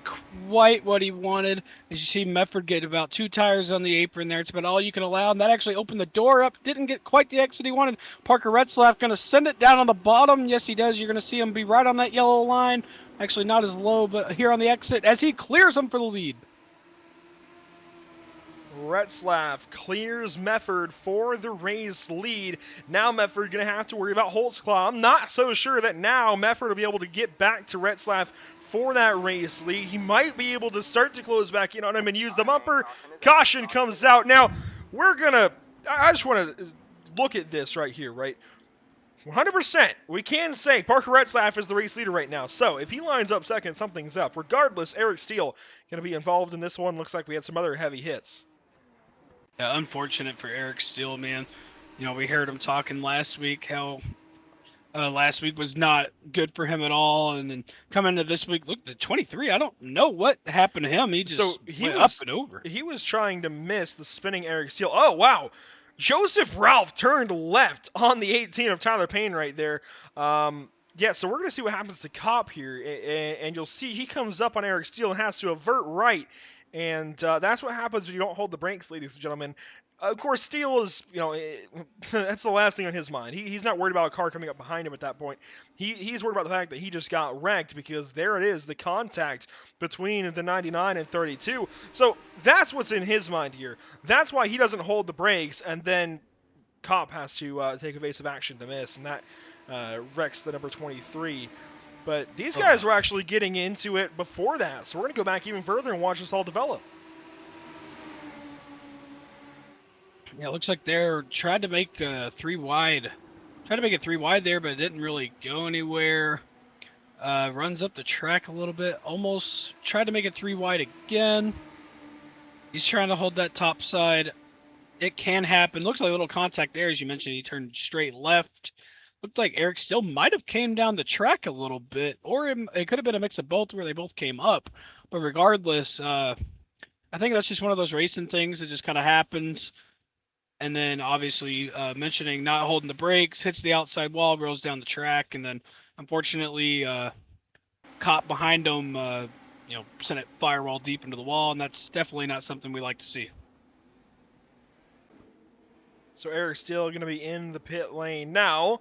quite what he wanted. As you see, Medford get about 2 tires on the apron there. It's about all you can allow, and that actually opened the door up. Didn't get quite the exit he wanted. Parker Rutzlaff going to send it down on the bottom. Yes, he does. You're going to see him be right on that yellow line. Actually, not as low, but here on the exit as he clears him for the lead. Rutzlaff clears Medford for the race lead. Now Medford going to have to worry about Holtzclaw. I'm not so sure that now Medford will be able to get back to Rutzlaff for that race lead. He might be able to start to close back in on him and use the bumper. Caution comes out. Now, I just want to look at this right here, right? 100%, we can say Parker Rutzlaff is the race leader right now. So if he lines up second, something's up. Regardless, Eric Steele going to be involved in this one. Looks like we had some other heavy hits. Yeah, unfortunate for Eric Steele, man. You know, we heard him talking last week how last week was not good for him at all, and then coming into this week, look at 23. I don't know what happened to him. He just went up and over. He was trying to miss the spinning Eric Steele. Oh, wow. Joseph Ralph turned left on the 18 of Tyler Payne right there. Yeah, so we're going to see what happens to Kopp here, and you'll see he comes up on Eric Steele and has to avert right. And that's what happens when you don't hold the brakes, ladies and gentlemen. Of course, Steele is, that's the last thing on his mind. He's not worried about a car coming up behind him at that point. He's worried about the fact that he just got wrecked because there it is, the contact between the 99 and 32. So that's what's in his mind here. That's why he doesn't hold the brakes, and then Kopp has to take evasive action to miss, and that wrecks the number 23. But these guys were actually getting into it before that, so we're going to go back even further and watch this all develop. Yeah, it looks like they're tried to make 3 wide. Tried to make it 3 wide there, but it didn't really go anywhere. Runs up the track a little bit. Almost tried to make it 3 wide again. He's trying to hold that top side. It can happen. Looks like a little contact there, as you mentioned. He turned straight left. Looked like Eric Steele might have came down the track a little bit, or it could have been a mix of both where they both came up. But regardless, I think that's just one of those racing things that just kind of happens. And then obviously mentioning not holding the brakes, hits the outside wall, rolls down the track, and then unfortunately caught behind him, sent it firewall deep into the wall, and that's definitely not something we like to see. So Eric Steele going to be in the pit lane now.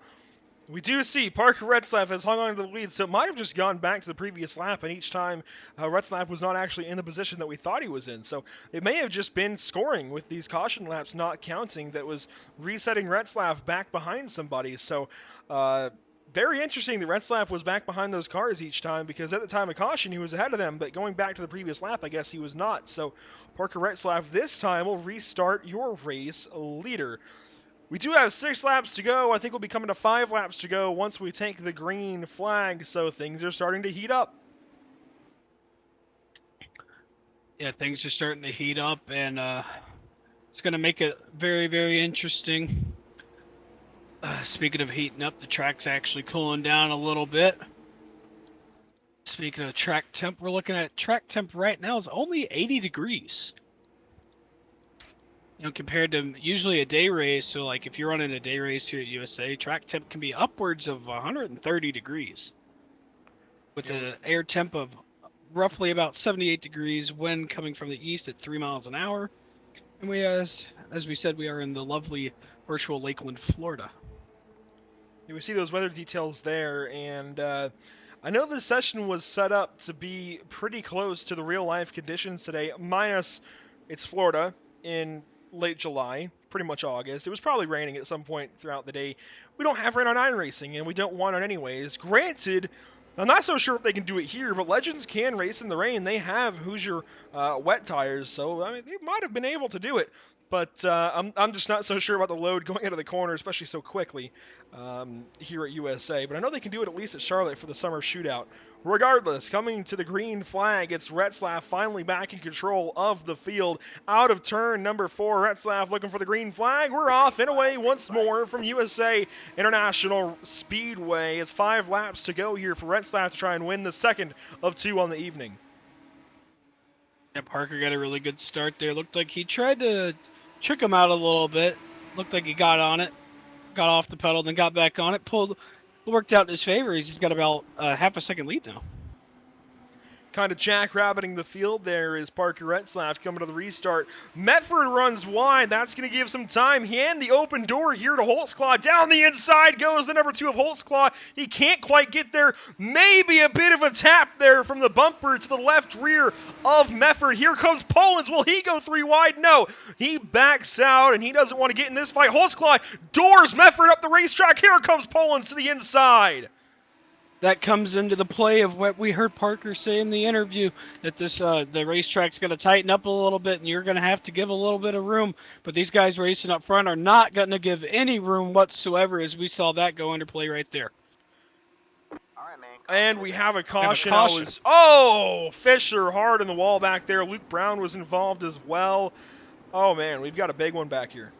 We do see Parker Rutzlaff has hung on to the lead, so it might have just gone back to the previous lap, and each time Rutzlaff was not actually in the position that we thought he was in. So it may have just been scoring with these caution laps not counting that was resetting Rutzlaff back behind somebody. So very interesting that Rutzlaff was back behind those cars each time, because at the time of caution he was ahead of them, but going back to the previous lap, I guess he was not. So Parker Rutzlaff this time will restart your race leader. We do have 6 laps to go. I think we'll be coming to 5 laps to go once we take the green flag, so things are starting to heat up. Yeah, things are starting to heat up, and it's going to make it very, very interesting. Speaking of heating up, the track's actually cooling down a little bit. Speaking of track temp, we're looking at track temp right now is only 80 degrees. Compared to usually a day race, so like if you're running a day race here at USA, track temp can be upwards of 130 degrees. With the air temp of roughly about 78 degrees, wind coming from the east at 3 miles an hour. And we, as we said, we are in the lovely virtual Lakeland, Florida. We see those weather details there, and I know the session was set up to be pretty close to the real-life conditions today, minus it's Florida in late July, pretty much August. It was probably raining at some point throughout the day. We don't have rain on iRacing, and we don't want it anyways. Granted, I'm not so sure if they can do it here, but Legends can race in the rain. They have Hoosier wet tires, so I mean, they might have been able to do it. But I'm just not so sure about the load going into the corner, especially so quickly here at USA. But I know they can do it at least at Charlotte for the summer shootout. Regardless, coming to the green flag, it's Rutzlaff finally back in control of the field. Out of turn number 4, Rutzlaff looking for the green flag. We're off and away once more from USA International Speedway. It's 5 laps to go here for Rutzlaff to try and win the second of 2 on the evening. Yeah, Parker got a really good start there. Looked like he tried to trick him out a little bit. Looked like he got on it, got off the pedal, then got back on it, worked out in his favor. He's got about half a second lead now. Kind of jackrabbiting the field there is Parker Rutzlaff coming to the restart. Medford runs wide. That's going to give some time. And the open door here to Holtzclaw. Down the inside goes the number 2 of Holtzclaw. He can't quite get there. Maybe a bit of a tap there from the bumper to the left rear of Medford. Here comes Pollins. Will he go 3 wide? No. He backs out, and he doesn't want to get in this fight. Holtzclaw doors Medford up the racetrack. Here comes Pollins to the inside. That comes into the play of what we heard Parker say in the interview, that the racetrack's going to tighten up a little bit and you're going to have to give a little bit of room. But these guys racing up front are not going to give any room whatsoever, as we saw that go into play right there. And we have a caution. Caution. Fisher hard in the wall back there. Luke Brown was involved as well. Oh, man, we've got a big one back here.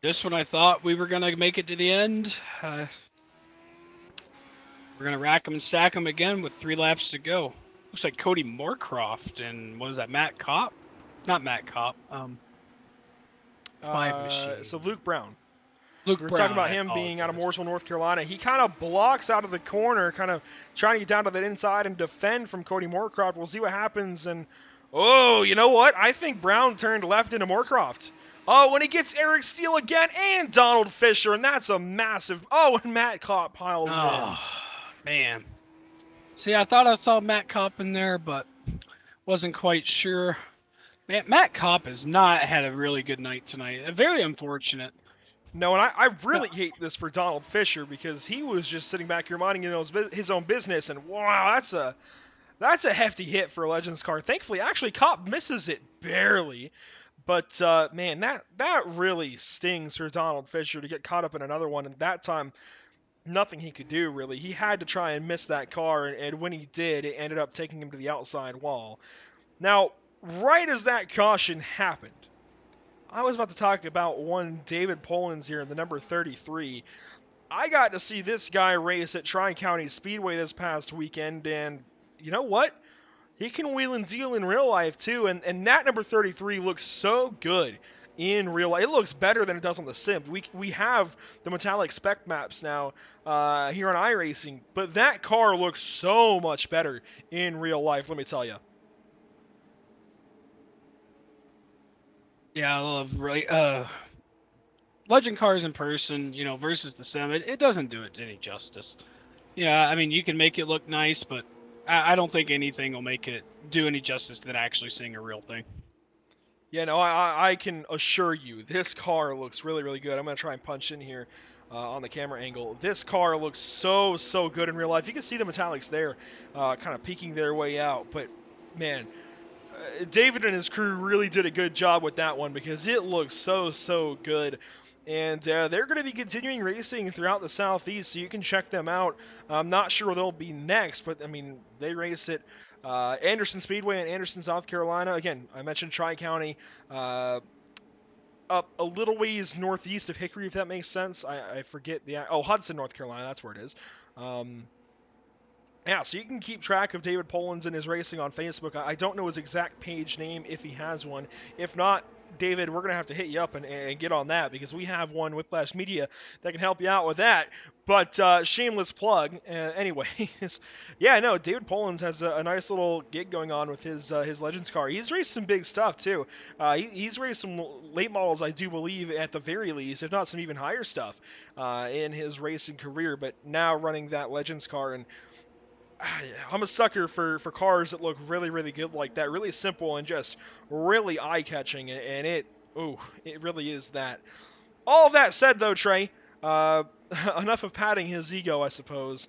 This one I thought we were going to make it to the end. We're going to rack them and stack them again with 3 laps to go. Looks like Cody Moorcroft and, what is that, Matt Kopp? Not Matt Kopp. So Luke Brown. Luke We were Brown, talking about him being out of Mooresville, North Carolina. He kind of blocks out of the corner, kind of trying to get down to that inside and defend from Cody Moorcroft. We'll see what happens. And, oh, you know what? I think Brown turned left into Moorcroft. Oh, and he gets Eric Steele again and Donald Fisher, and that's a massive... Oh, and Matt Kopp piles in. Man. See, I thought I saw Matt Kopp in there, but wasn't quite sure. Man, Matt Kopp has not had a really good night tonight. Very unfortunate. No, and I really hate this for Donald Fisher because he was just sitting back here minding his own business, and wow, that's a hefty hit for a Legends car. Thankfully, actually, Kopp misses it barely. But, man, that really stings for Donald Fisher to get caught up in another one, and that time... nothing he could do, really. He had to try and miss that car, and when he did, it ended up taking him to the outside wall. Now, right as that caution happened, I was about to talk about one David Pollins here in the number 33. I got to see this guy race at Tri-County Speedway this past weekend, and you know what? He can wheel and deal in real life, too, and that number 33 looks so good. In real life, it looks better than it does on the sim. We have the metallic spec maps now here on iRacing, but that car looks so much better in real life, let me tell you. Yeah, I love Legend cars in person, versus the sim. It doesn't do it any justice. Yeah, I mean, you can make it look nice, but I don't think anything will make it do any justice than actually seeing a real thing. Yeah, no, I can assure you, this car looks really, really good. I'm going to try and punch in here on the camera angle. This car looks so, so good in real life. You can see the metallics there kind of peeking their way out. But, man, David and his crew really did a good job with that one because it looks so, so good. And they're going to be continuing racing throughout the Southeast, so you can check them out. I'm not sure where they'll be next, but, I mean, they race at Anderson Speedway in Anderson, South Carolina. Again, I mentioned Tri-County, up a little ways northeast of Hickory, if that makes sense. I forget Hudson, North Carolina, that's where it is. Yeah, so you can keep track of David Pollins and his racing on Facebook. I don't know his exact page name if he has one. If not, David, we're going to have to hit you up and get on that because we have one, Whiplash Media, that can help you out with that. But shameless plug. Anyways, yeah, no, David Pollins has a nice little gig going on with his Legends car. He's raced some big stuff, too. He's raced some late models, I do believe, at the very least, if not some even higher stuff in his racing career. But now running that Legends car, and I'm a sucker for cars that look really, really good like that. Really simple and just really eye-catching, and it really is that. All of that said, though, Trey, enough of patting his ego, I suppose.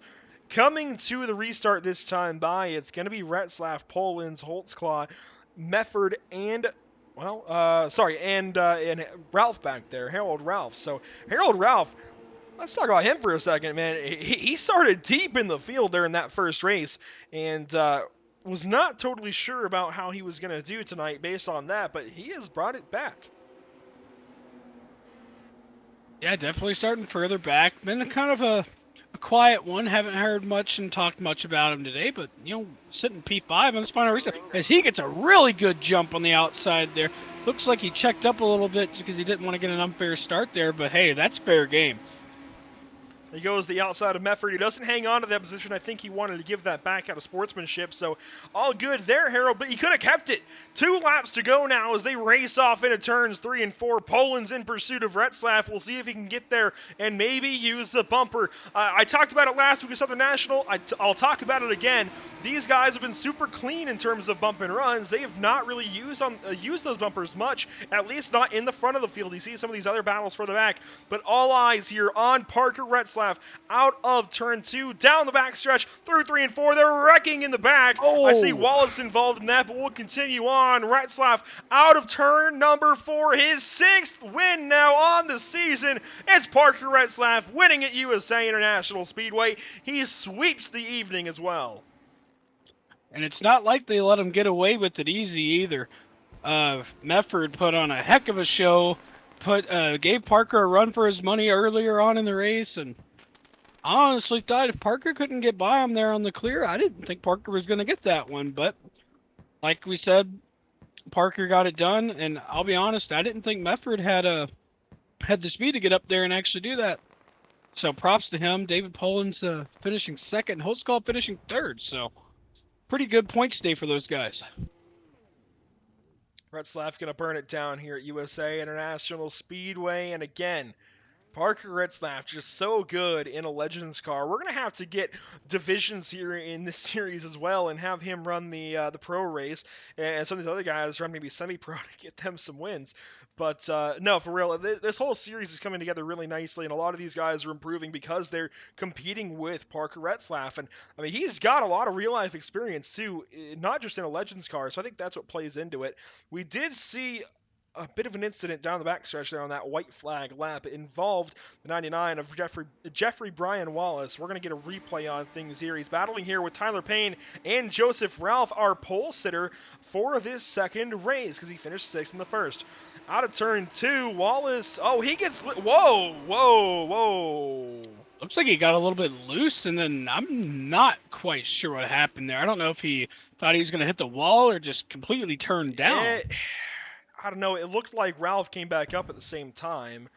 Coming to the restart this time by, it's going to be Rutzlaff, Poland's, Holtzclaw, Mefford, and and Ralph back there, Harold Ralph. So Harold Ralph, let's talk about him for a second, man. He started deep in the field there in that first race, and was not totally sure about how he was going to do tonight based on that, but he has brought it back. Yeah, definitely starting further back. Been kind of a quiet one. Haven't heard much and talked much about him today, but, sitting P5 on his final restart, as he gets a really good jump on the outside there. Looks like he checked up a little bit because he didn't want to get an unfair start there, but hey, that's fair game. He goes the outside of Mefford. He doesn't hang on to that position. I think he wanted to give that back out of sportsmanship. So all good there, Harold, but he could have kept it. 2 laps to go now as they race off into turns 3 and 4. Poland's in pursuit of Rutzlaff. We'll see if he can get there and maybe use the bumper. I talked about it last week at Southern National. I'll talk about it again. These guys have been super clean in terms of bump and runs. They have not really used those bumpers much, at least not in the front of the field. You see some of these other battles further back, but all eyes here on Parker Rutzlaff out of turn 2, down the backstretch, through 3 and 4. They're wrecking in the back. Oh. I see Wallace involved in that, but we'll continue on. Rutzlaff out of turn number 4, his 6th win now on the season. It's Parker Rutzlaff winning at USA International Speedway. He sweeps the evening as well. And it's not like they let him get away with it easy either. Mefford put on a heck of a show, gave Parker a run for his money earlier on in the race, and I honestly thought if Parker couldn't get by him there on the clear, I didn't think Parker was going to get that one. But like we said, Parker got it done, and I'll be honest, I didn't think Mefford had the speed to get up there and actually do that. So props to him. David Poland's finishing second, Holtzclaw finishing third. So pretty good points day for those guys. Rutzlaff going to burn it down here at USA International Speedway. And again, Parker Rutzlaff just so good in a Legends car. We're going to have to get divisions here in this series as well and have him run the pro race and some of these other guys run maybe semi-pro to get them some wins. But no, for real, this whole series is coming together really nicely, and a lot of these guys are improving because they're competing with Parker Rutzlaff. And I mean, he's got a lot of real-life experience too, not just in a Legends car, so I think that's what plays into it. We did see a bit of an incident down the backstretch there on that white flag lap. It involved the 99 of Jeffrey Brian Wallace. We're going to get a replay on things here. He's battling here with Tyler Payne and Joseph Ralph, our pole sitter for this second race because he finished 6th in the first. Out of turn 2, Wallace, he gets, whoa. Looks like he got a little bit loose, and then I'm not quite sure what happened there. I don't know if he thought he was going to hit the wall or just completely turned down. I don't know. It looked like Ralph came back up at the same time.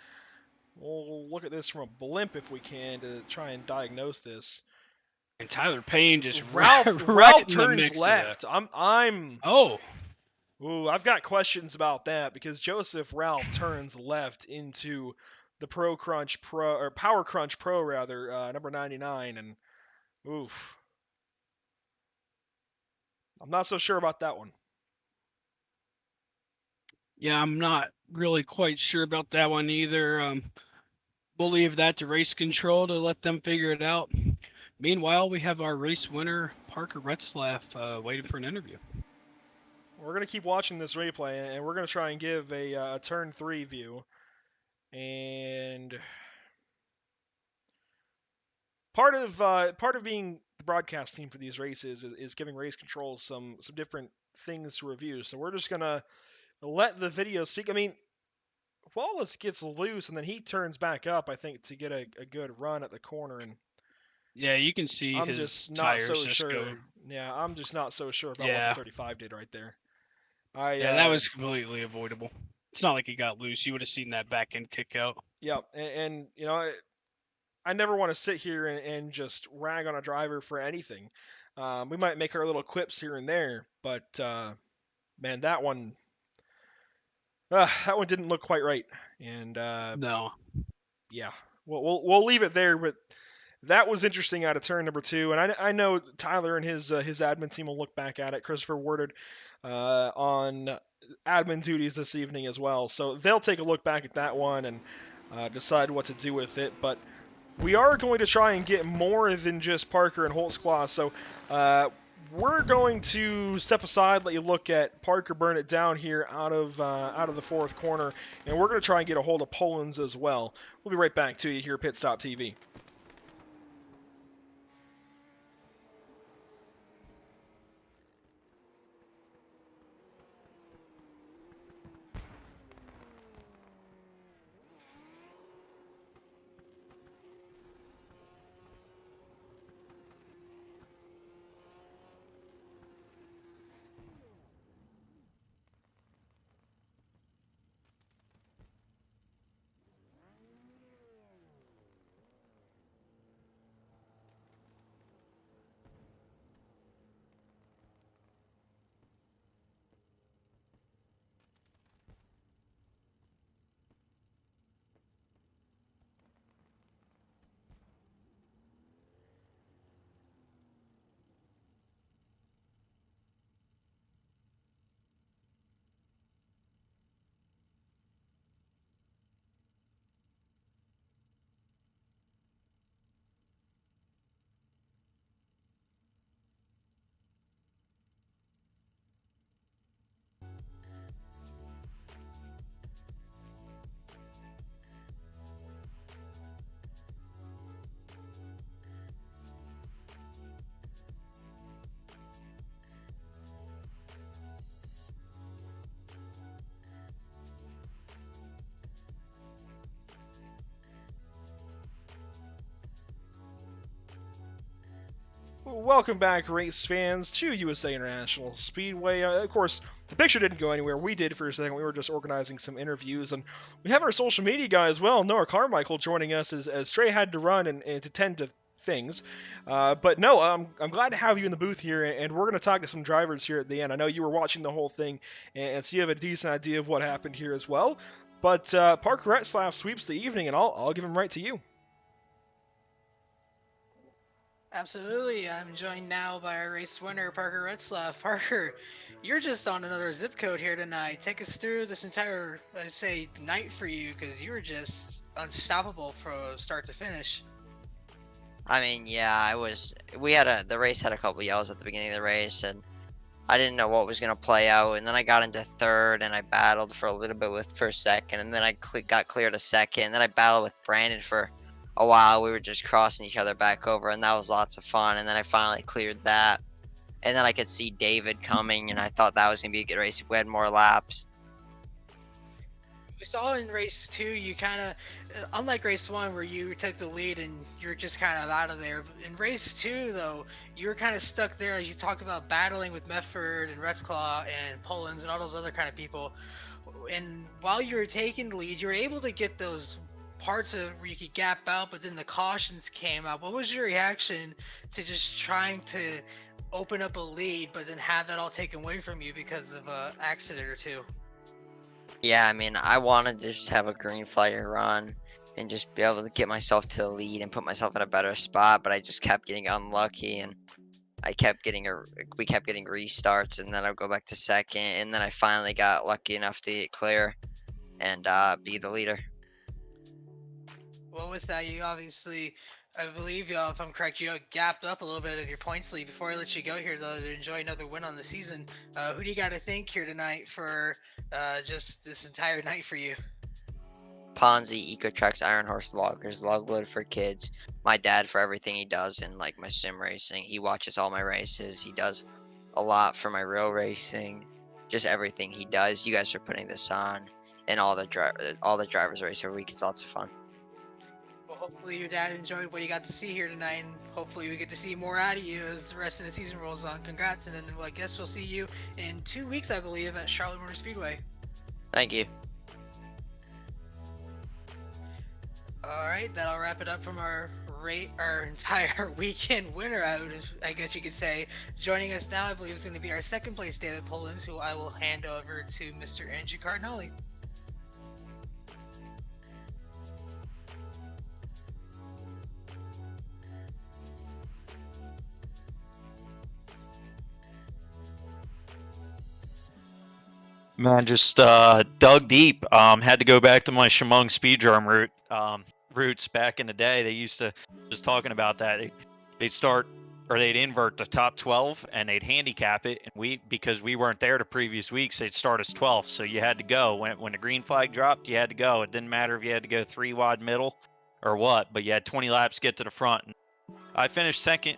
We'll look at this from a blimp if we can to try and diagnose this. And Tyler Payne just Ralph turns left. I've got questions about that because Joseph Ralph turns left into the Power Crunch Pro number 99, and oof. I'm not so sure about that one. Yeah, I'm not really quite sure about that one either. We'll leave that to race control to let them figure it out. Meanwhile, we have our race winner, Parker Rutzlaff, waiting for an interview. We're going to keep watching this replay, and we're going to try and give a turn 3 view. And part of being the broadcast team for these races is giving race control some different things to review. So we're just going to let the video speak. I mean, Wallace gets loose, and then he turns back up, I think, to get a good run at the corner. And yeah, you can see I'm his just not tires so just sure. go. Yeah, I'm just not so sure about what the 35 did right there. That was completely avoidable. It's not like he got loose. You would have seen that back end kick out. Yeah, and you know, I never want to sit here and just rag on a driver for anything. We might make our little quips here and there, but man, that one didn't look quite right. And no. Yeah, we'll leave it there. But that was interesting out of turn number 2, and I know Tyler and his admin team will look back at it. Christopher Worded on admin duties this evening as well, so they'll take a look back at that one. And decide what to do with it. But we are going to try and get more than just Parker and Holtzclaw. So we're going to step aside, let you look at Parker burn it down here out of the fourth corner, and we're going to try and get a hold of Poland's as well. We'll be right back to you here at Pit Stop TV. Welcome back, race fans, to USA International Speedway. Of course, the picture didn't go anywhere. We did for a second. We were just organizing some interviews, and we have our social media guy as well, Noah Carmichael, joining us as Trey had to run and to tend to things. But no, I'm glad to have you in the booth here, and we're going to talk to some drivers here at the end. I know you were watching the whole thing, and so you have a decent idea of what happened here as well. But Parker Rutzlaff sweeps the evening, and I'll give him right to you. Absolutely. I'm joined now by our race winner, Parker Rutzlaff. Parker, you're just on another zip code here tonight. Take us through this entire, I'd say, night for you, because you were just unstoppable from start to finish. I mean, yeah, the race had a couple yells at the beginning of the race, and I didn't know what was going to play out, and then I got into third, and I battled for a little bit for second, and then I got cleared a second, and then I battled with Brandon for a while. We were just crossing each other back over, and that was lots of fun, and then I finally cleared that, and then I could see David coming, and I thought that was going to be a good race if we had more laps. We saw in race 2, you kind of, unlike race 1 where you took the lead and you're just kind of out of there. In race 2, though, you were kind of stuck there. You talk about battling with Mefford and Rutzlaff and Poland's and all those other kind of people. And while you were taking the lead, you were able to get those parts of where you could gap out, but then the cautions came out. What was your reaction to just trying to open up a lead, but then have that all taken away from you because of an accident or two? Yeah, I mean, I wanted to just have a green flag run and just be able to get myself to the lead and put myself in a better spot, but I just kept getting unlucky, and we kept getting restarts, and then I'd go back to second, and then I finally got lucky enough to get clear and be the leader. Well, with that, you obviously, I believe, if I'm correct, you gapped up a little bit of your points lead. Before I let you go here, though, to enjoy another win on the season, who do you got to thank here tonight for just this entire night for you? Ponzi, Ecotrax, Iron Horse Loggers, Logload for Kids, my dad for everything he does in like my sim racing. He watches all my races. He does a lot for my real racing. Just everything he does. You guys are putting this on, and all the drivers race every week. It's lots of fun. Well, hopefully your dad enjoyed what you got to see here tonight, and hopefully we get to see more out of you as the rest of the season rolls on. Congrats, and then I guess we'll see you in 2 weeks, I believe, at Charlotte Motor Speedway. Thank you. All right, that'll wrap it up from our entire weekend winner, I guess you could say. Joining us now, I believe, is going to be our second place David Poland's, who I will hand over to Mr. Andrew Cardinale. Man, just dug deep. Had to go back to my Chemung speed drum roots back in the day. They used to just talking about that. They'd start or they'd invert the top 12 and they'd handicap it. And because we weren't there the previous weeks, they'd start us 12th. So you had to go when the green flag dropped. You had to go. It didn't matter if you had to go 3 wide middle or what, but you had 20 laps to get to the front. And I finished second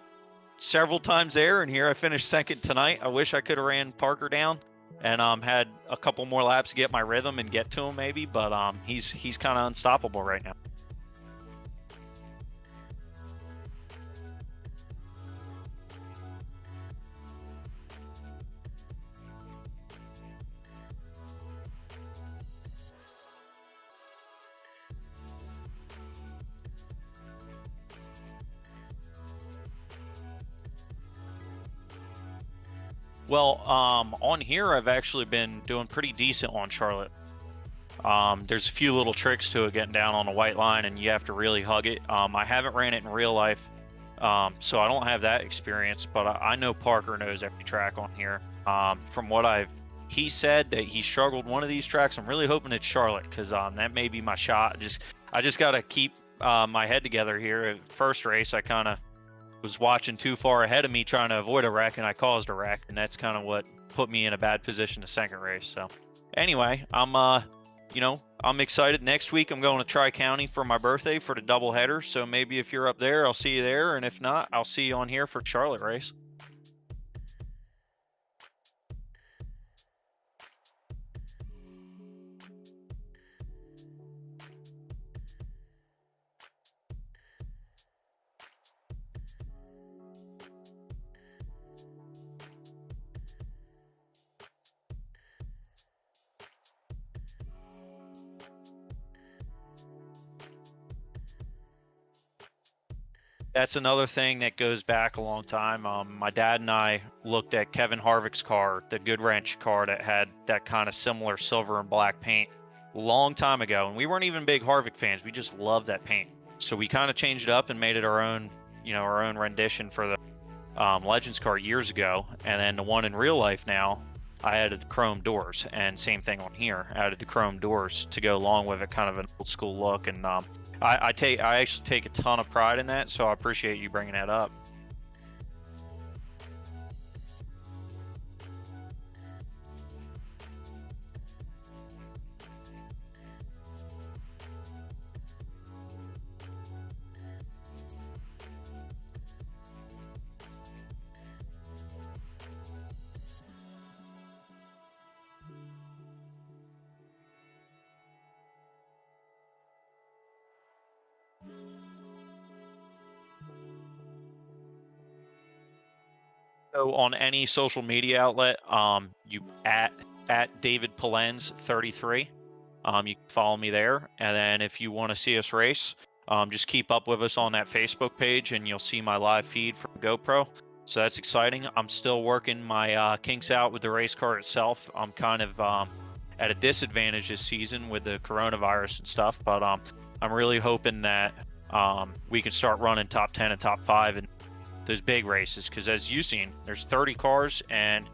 several times there, and here I finished second tonight. I wish I could have ran Parker down and had a couple more laps to get my rhythm and get to him maybe, but he's kind of unstoppable right now. Well, on here, I've actually been doing pretty decent on Charlotte. There's a few little tricks to it getting down on a white line, and you have to really hug it. I haven't ran it in real life, so I don't have that experience, but I know Parker knows every track on here. From what he said that he struggled one of these tracks. I'm really hoping it's Charlotte, because that may be my shot. I just got to keep my head together here. At first race, I kind of was watching too far ahead of me trying to avoid a wreck, and I caused a wreck, and that's kind of what put me in a bad position the second race. So anyway, I'm excited. Next week I'm going to Tri-County for my birthday for the doubleheader, so maybe if you're up there, I'll see you there, and if not, I'll see you on here for Charlotte race. That's another thing that goes back a long time. My dad and I looked at Kevin Harvick's car, the Good Wrench car that had that kind of similar silver and black paint a long time ago. And we weren't even big Harvick fans. We just loved that paint. So we kind of changed it up and made it our own rendition for the Legends car years ago. And then the one in real life now, I added the chrome doors, and same thing on here. Added the chrome doors to go along with it, kind of an old school look. And I actually take a ton of pride in that, so I appreciate you bringing that up. So on any social media outlet, you at David Polens 33. You can follow me there, and then if you want to see us race, just keep up with us on that Facebook page, and you'll see my live feed from GoPro. So that's exciting. I'm still working my kinks out with the race car itself. I'm kind of at a disadvantage this season with the coronavirus and stuff, but I'm really hoping that we can start running top 10 and top 5 and those big races, because as you've seen, there's 30 cars and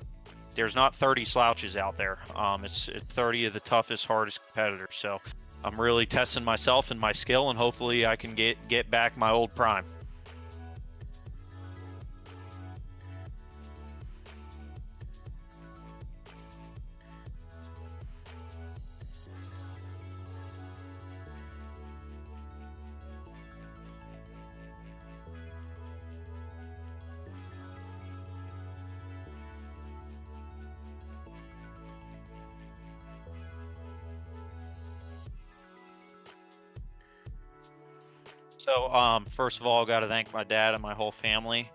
there's not 30 slouches out there. It's 30 of the toughest, hardest competitors. So I'm really testing myself and my skill, and hopefully I can get back my old prime. So, first of all, I got to thank my dad and my whole family,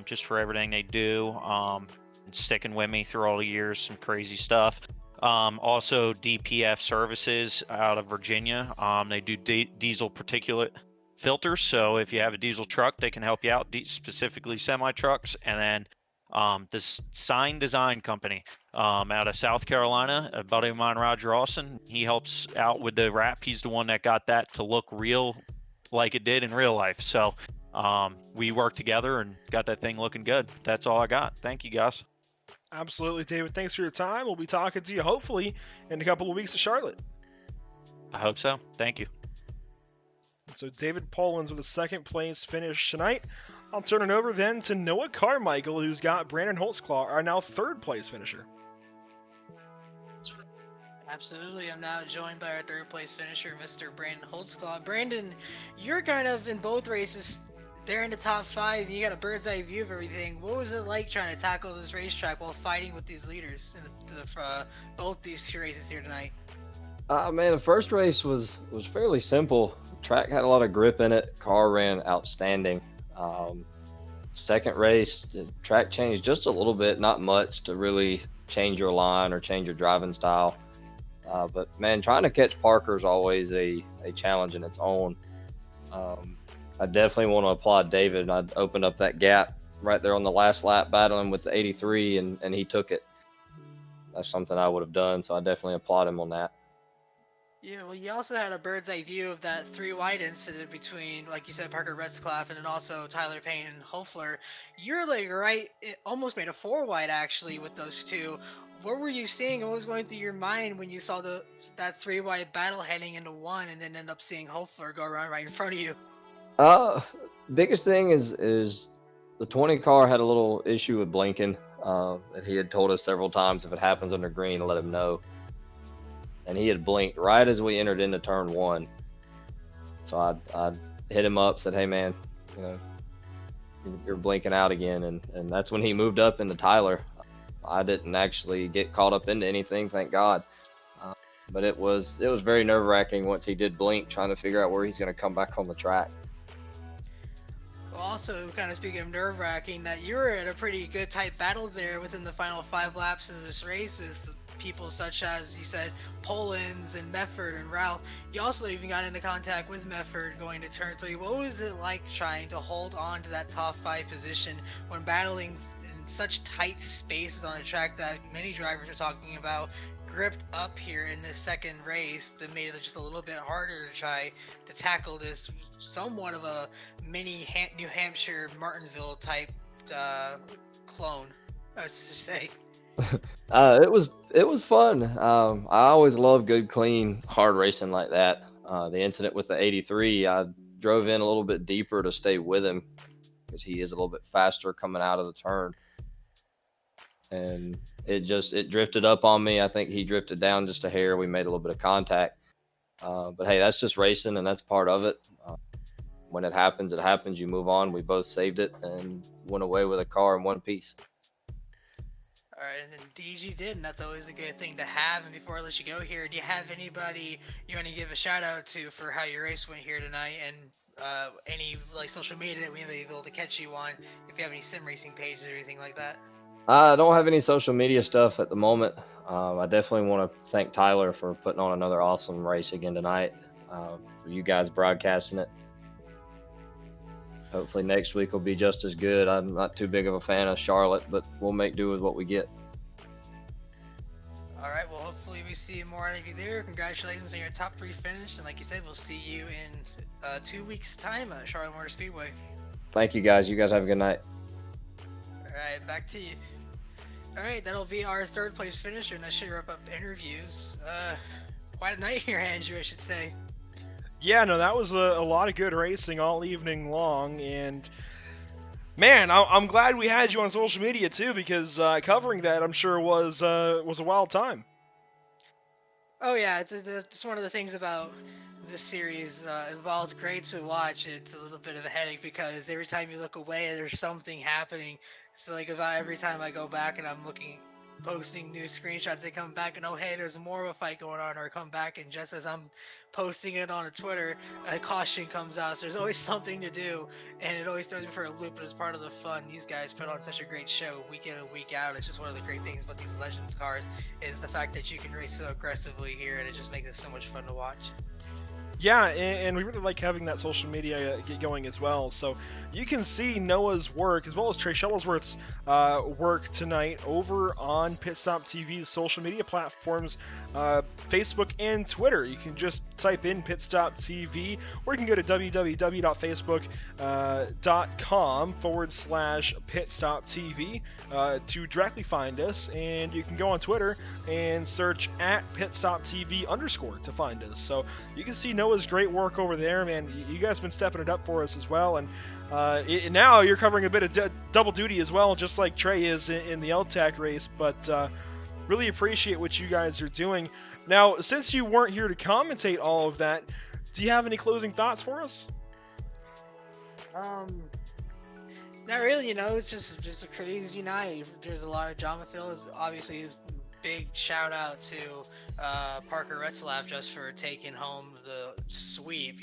just for everything they do, and sticking with me through all the years, some crazy stuff. Also, DPF Services out of Virginia. They do diesel particulate filters. So if you have a diesel truck, they can help you out, specifically semi trucks. And then this Sign Design Company out of South Carolina, a buddy of mine, Roger Austin, he helps out with the wrap. He's the one that got that to look real like it did in real life. So we worked together and got that thing looking good. That's all I got. Thank you, guys. Absolutely, David. Thanks for your time. We'll be talking to you hopefully in a couple of weeks at Charlotte. I hope so. Thank you. So David Polans with a second place finish tonight. I'll turn it over then to Noah Carmichael, who's got Brandon Holtzclaw, our now third place finisher. Absolutely. I'm now joined by our third place finisher, Mr. Brandon Holtzclaw. Brandon, you're kind of in both races. They're in the top 5, and you got a bird's eye view of everything. What was it like trying to tackle this racetrack while fighting with these leaders in both these 2 races here tonight? Man, the first race was fairly simple. The track had a lot of grip in it. Car ran outstanding. Second race, the track changed just a little bit, not much to really change your line or change your driving style. But man, trying to catch Parker is always a challenge in its own. I definitely want to applaud David. I opened up that gap right there on the last lap battling with the 83, and he took it. That's something I would have done, so I definitely applaud him on that. Yeah, well, you also had a bird's eye view of that 3 wide incident between, like you said, Parker Rutzlaff and then also Tyler Payne and Hoefler. You're like right, it almost made a 4 wide actually with those 2. What were you seeing? What was going through your mind when you saw that 3 wide battle heading into 1 and then end up seeing Hoefler go around right in front of you? Biggest thing is the 20 car had a little issue with blinking. That he had told us several times if it happens under green, let him know. And he had blinked right as we entered into turn 1. So I hit him up, said, "Hey man, you know, you're blinking out again," and that's when he moved up into Tyler. I didn't actually get caught up into anything, thank God. But it was very nerve-wracking once he did blink, trying to figure out where he's going to come back on the track. Well, also, kind of speaking of nerve-wracking, that you were at a pretty good tight battle there within the final 5 laps of this race. Is the people such as, you said, Polans and Mefford and Ralph. You also even got into contact with Mefford going to turn 3. What was it like trying to hold on to that top 5 position when battling in such tight spaces on a track that many drivers are talking about gripped up here in this second race that made it just a little bit harder to try to tackle this somewhat of a mini New Hampshire Martinsville type clone, I was to say? It was fun. I always love good, clean, hard racing like that. The incident with the 83, I drove in a little bit deeper to stay with him because he is a little bit faster coming out of the turn. And it drifted up on me. I think he drifted down just a hair. We made a little bit of contact. But hey, that's just racing and that's part of it. When it happens, it happens. You move on. We both saved it and went away with a car in one piece. All right, and indeed you did, and that's always a good thing to have. And before I let you go here, do you have anybody you want to give a shout out to for how your race went here tonight, and any like social media that we may be able to catch you on, if you have any sim racing pages or anything like that? I don't have any social media stuff at the moment. I definitely want to thank Tyler for putting on another awesome race again tonight, for you guys broadcasting it. Hopefully next week will be just as good. I'm not too big of a fan of Charlotte, but we'll make do with what we get. All right, well, hopefully we see more out of you there. Congratulations on your top 3 finish, and like you said, we'll see you in 2 weeks' time at Charlotte Motor Speedway. Thank you guys. You guys have a good night. All right, back to you. All right, that'll be our 3rd place finisher, and that should wrap up interviews. Quite a night here, Andrew, I should say. Yeah, no, that was a lot of good racing all evening long, and man, I'm glad we had you on social media too, because covering that, I'm sure, was a wild time. Oh yeah, it's one of the things about this series. While it's great to watch, it's a little bit of a headache because every time you look away, there's something happening. So like about every time I go back and I'm posting new screenshots, they come back and, oh hey, there's more of a fight going on, or I come back and just as I'm posting it on Twitter, a caution comes out. So there's always something to do, and it always throws me for a loop, but it's part of the fun. These guys put on such a great show week in and week out. It's just one of the great things about these Legends cars is the fact that you can race so aggressively here, and it just makes it so much fun to watch. Yeah, and we really like having that social media get going as well. So you can see Noah's work as well as Trey Shuttlesworth's work tonight over on Pit Stop TV's social media platforms, Facebook and Twitter. You can just type in Pit Stop TV, or you can go to www.facebook.com/Pit Stop TV to directly find us, and you can go on Twitter and search @Pit Stop TV_ to find us. So you can see Noah's great work over there, man. You guys have been stepping it up for us as well, and now you're covering a bit of double duty as well, just like Trey is in the LTAC race, but really appreciate what you guys are doing. Now, since you weren't here to commentate all of that, do you have any closing thoughts for us? Not really, it's just a crazy night. There's a lot of drama filled. Obviously, big shout out to Parker Rutzlaff just for taking home the sweep.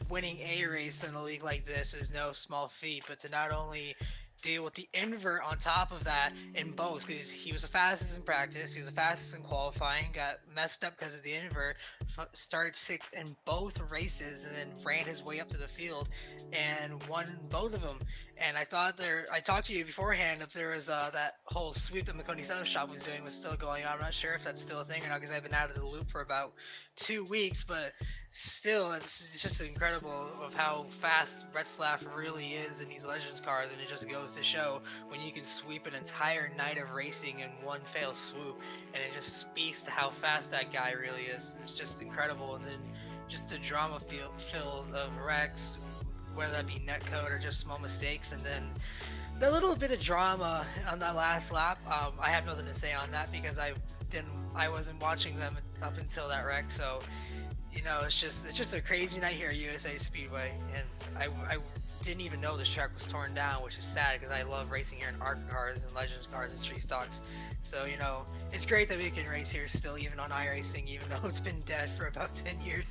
Winning a race in a league like this is no small feat, but to not only deal with the invert on top of that in both, because he was the fastest in practice, he was the fastest in qualifying, got messed up because of the invert, started 6th in both races, and then ran his way up to the field and won both of them. And I talked to you beforehand if there was that whole sweep that Maconi Setup Shop was doing was still going on. I'm not sure if that's still a thing or not, because I've been out of the loop for about 2 weeks, but still, it's just incredible of how fast Rutzlaff really is in these Legends cars, and it just goes to show when you can sweep an entire night of racing in one fail swoop, and it just speaks to how fast that guy really is. It's just incredible. And then just the drama filled of wrecks, whether that be netcode or just small mistakes, and then the little bit of drama on that last lap. I have nothing to say on that because I wasn't watching them up until that wreck, so it's just a crazy night here at USA Speedway, and I didn't even know this track was torn down, which is sad because I love racing here in ARCA cars and Legends cars and street stocks. So it's great that we can race here still, even on iRacing, even though it's been dead for about 10 years.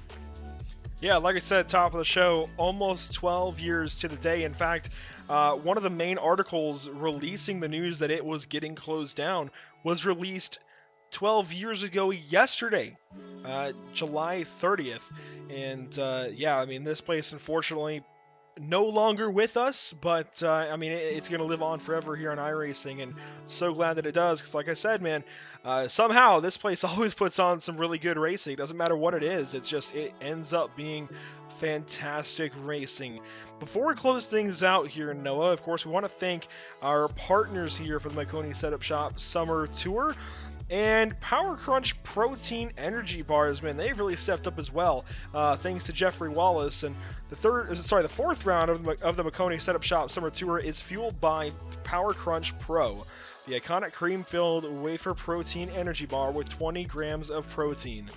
Yeah, like I said, top of the show, almost 12 years to the day. In fact, one of the main articles releasing the news that it was getting closed down was released 12 years ago yesterday, July 30th. And this place, unfortunately, no longer with us, but it's going to live on forever here on iRacing, and so glad that it does, because like I said, man, somehow this place always puts on some really good racing. Doesn't matter what it is, it ends up being fantastic racing. Before we close things out here, Noah, of course, we want to thank our partners here for the Maconi Setup Shop Summer Tour. And Power Crunch Protein Energy Bars, man, they've really stepped up as well, thanks to Jeffrey Wallace. And the fourth round of the Maconi Setup Shop Summer Tour is fueled by Power Crunch Pro, the iconic cream-filled wafer protein energy bar with 20 grams of protein.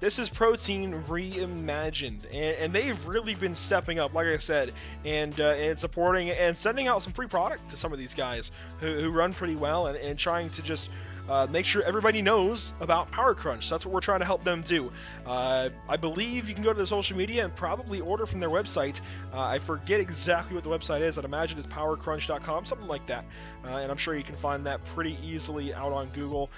This is protein reimagined, and they've really been stepping up, like I said, and supporting and sending out some free product to some of these guys who run pretty well, and trying to just make sure everybody knows about Power Crunch. So that's what we're trying to help them do. I believe you can go to their social media and probably order from their website. I forget exactly what the website is. I'd imagine it's powercrunch.com, something like that. And I'm sure you can find that pretty easily out on Google.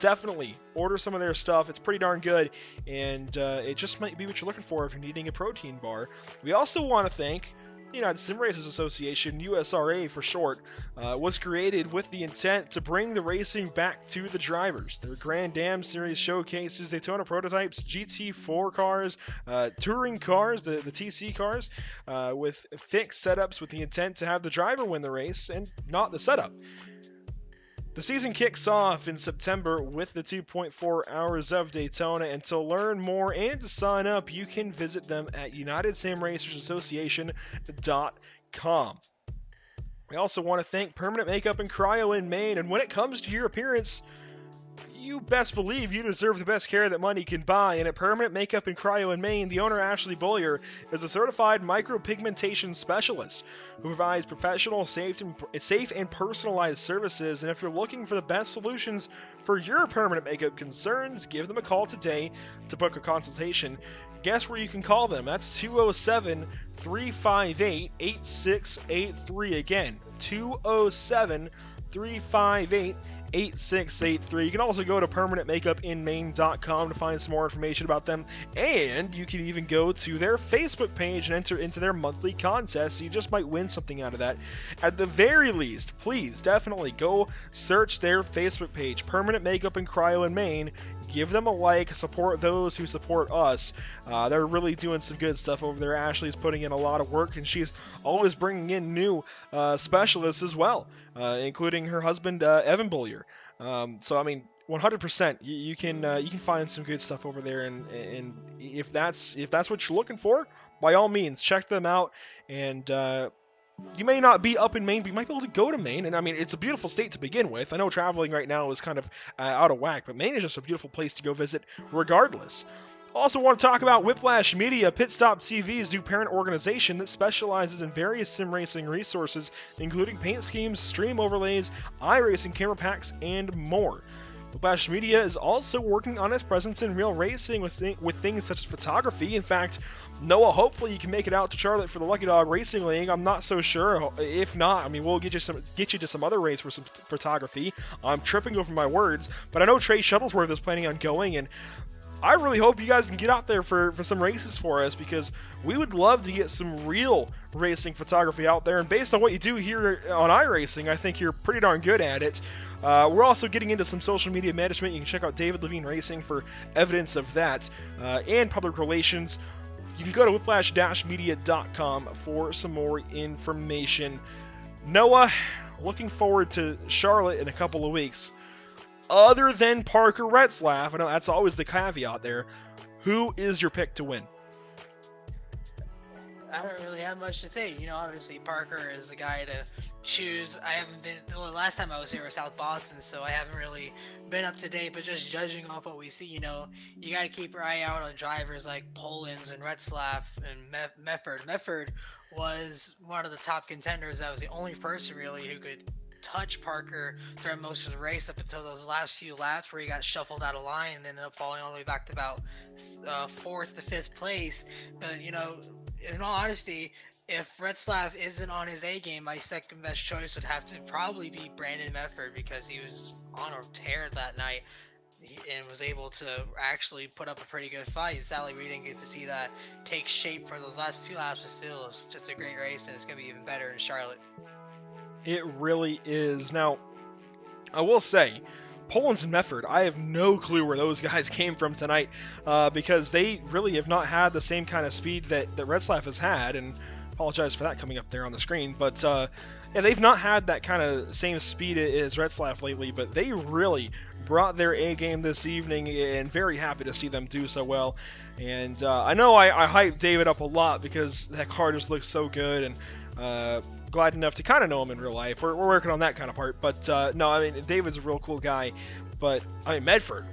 Definitely order some of their stuff. It's pretty darn good, and it just might be what you're looking for if you're needing a protein bar. We also want to thank the United Sim Racers Association, USRA for short, was created with the intent to bring the racing back to the drivers. Their Grand Dam Series showcases Daytona prototypes, GT4 cars, touring cars, the TC cars, with fixed setups with the intent to have the driver win the race and not the setup. The season kicks off in September with the 2.4 hours of Daytona, and to learn more and to sign up, you can visit them at UnitedSimRacersAssociation.com. We also want to thank Permanent Makeup and Cryo in Maine, and when it comes to your appearance, you best believe you deserve the best care that money can buy. And at Permanent Makeup and Cryo in Maine, the owner, Ashley Bollier, is a certified micropigmentation specialist who provides professional, safe and personalized services. And if you're looking for the best solutions for your permanent makeup concerns, give them a call today to book a consultation. Guess where you can call them? That's 207-358-8683. Again, 207-358-8683. 8683. You can also go to permanentmakeupinmaine.com to find some more information about them, and you can even go to their Facebook page and enter into their monthly contest. You just might win something out of that. At the very least, please definitely go search their Facebook page, Permanent Makeup and Cryo in Maine. Give them a like, support those who support us. They're really doing some good stuff over there. Ashley's putting in a lot of work, and she's always bringing in new specialists as well, including her husband, Evan Bullier. So, I mean, 100%, you can find some good stuff over there, and if that's what you're looking for, by all means, check them out. And you may not be up in Maine, but you might be able to go to Maine. And I mean, it's a beautiful state to begin with. I know traveling right now is kind of out of whack, but Maine is just a beautiful place to go visit regardless. Also want to talk about Whiplash Media, Pit Stop TV's new parent organization that specializes in various sim racing resources, including paint schemes, stream overlays, iRacing camera packs, and more. Whiplash Media is also working on its presence in real racing with things such as photography. In fact, Noah, hopefully you can make it out to Charlotte for the Lucky Dog Racing League. I'm not so sure. If not, I mean, we'll get you to some other race for some photography. I'm tripping over my words, but I know Trey Shuttlesworth is planning on going, and I really hope you guys can get out there for some races for us, because we would love to get some real racing photography out there. And based on what you do here on iRacing, I think you're pretty darn good at it. We're also getting into some social media management. You can check out David Levine Racing for evidence of that, and public relations. You can go to whiplash-media.com for some more information. Noah, looking forward to Charlotte in a couple of weeks. Other than Parker Rutzlaff, I know that's always the caveat there, who is your pick to win? I don't really have much to say. Obviously Parker is the guy to choose. I haven't been, well, last time I was here was South Boston, so I haven't really been up to date, but just judging off what we see, you got to keep your eye out on drivers like Polens and Rutzlaff and Mefford. Mefford was one of the top contenders. That was the only person really who could touch Parker during most of the race up until those last few laps where he got shuffled out of line and ended up falling all the way back to about 4th to 5th place. But in all honesty, if Rutzlaff isn't on his A game, my second best choice would have to probably be Brandon Mefford, because he was on a tear that night and was able to actually put up a pretty good fight. Sadly, we didn't get to see that take shape for those last 2 laps, but still just a great race, and it's going to be even better in Charlotte. It really is. Now, I will say, Polens and Mefford, I have no clue where those guys came from tonight, because they really have not had the same kind of speed that Rutzlaff has had, and apologize for that coming up there on the screen, but yeah, they've not had that kind of same speed as Rutzlaff lately, but they really brought their A game this evening, and very happy to see them do so well. And I know I hyped David up a lot because that car just looks so good, and glad enough to kind of know him in real life. We're working on that kind of part, but no, I mean, David's a real cool guy. But I mean, Mefford,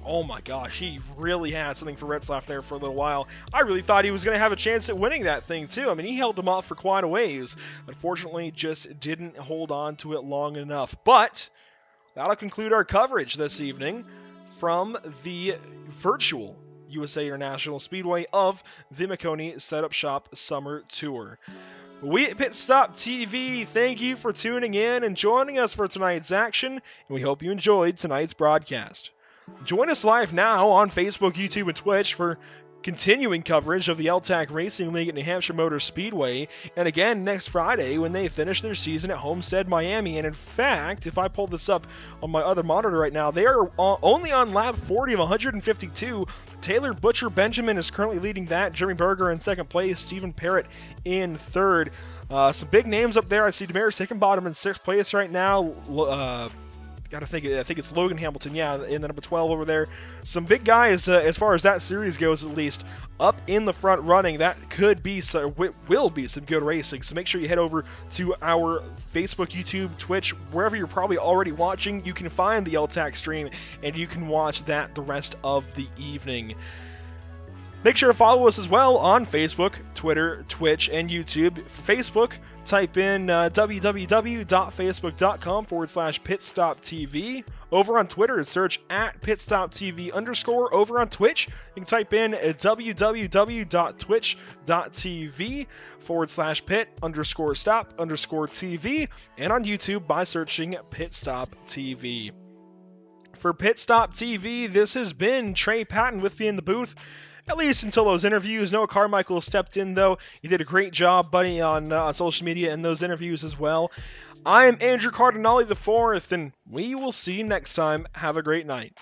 oh my gosh, he really had something for Rutzlaff there for a little while. I really thought he was going to have a chance at winning that thing too. I mean, he held him off for quite a ways. Unfortunately, just didn't hold on to it long enough. But that'll conclude our coverage this evening from the virtual USA International Speedway of the Maconi Setup Shop Summer Tour. We at Pit Stop TV thank you for tuning in and joining us for tonight's action, and we hope you enjoyed tonight's broadcast. Join us live now on Facebook, YouTube, and Twitch for continuing coverage of the LTAC Racing League at New Hampshire Motor Speedway, and again next Friday when they finish their season at Homestead, Miami. And in fact, if I pull this up on my other monitor right now, they are only on lap 40 of 152. Taylor Butcher Benjamin is currently leading that. Jeremy Berger in second place. Stephen Parrott in third. Some big names up there. I see Damaris Hickenbottom in sixth place right now. I think it's Logan Hamilton, yeah, in the number 12 over there. Some big guys, as far as that series goes, at least, up in the front running. That will be some good racing. So make sure you head over to our Facebook, YouTube, Twitch, wherever you're probably already watching. You can find the LTAC stream, and you can watch that the rest of the evening. Make sure to follow us as well on Facebook, Twitter, Twitch, and YouTube. For Facebook, type in www.facebook.com/pitstoptv. Over on Twitter, search at pitstoptv_. Over on Twitch, you can type in www.twitch.tv/pit_stop_TV, and on YouTube by searching Pitstop TV. For Pitstop TV, this has been Trey Patton with me in the booth, at least until those interviews. Noah Carmichael stepped in, though. He did a great job, buddy, on social media and those interviews as well. I am Andrew Cardinale IV, and we will see you next time. Have a great night.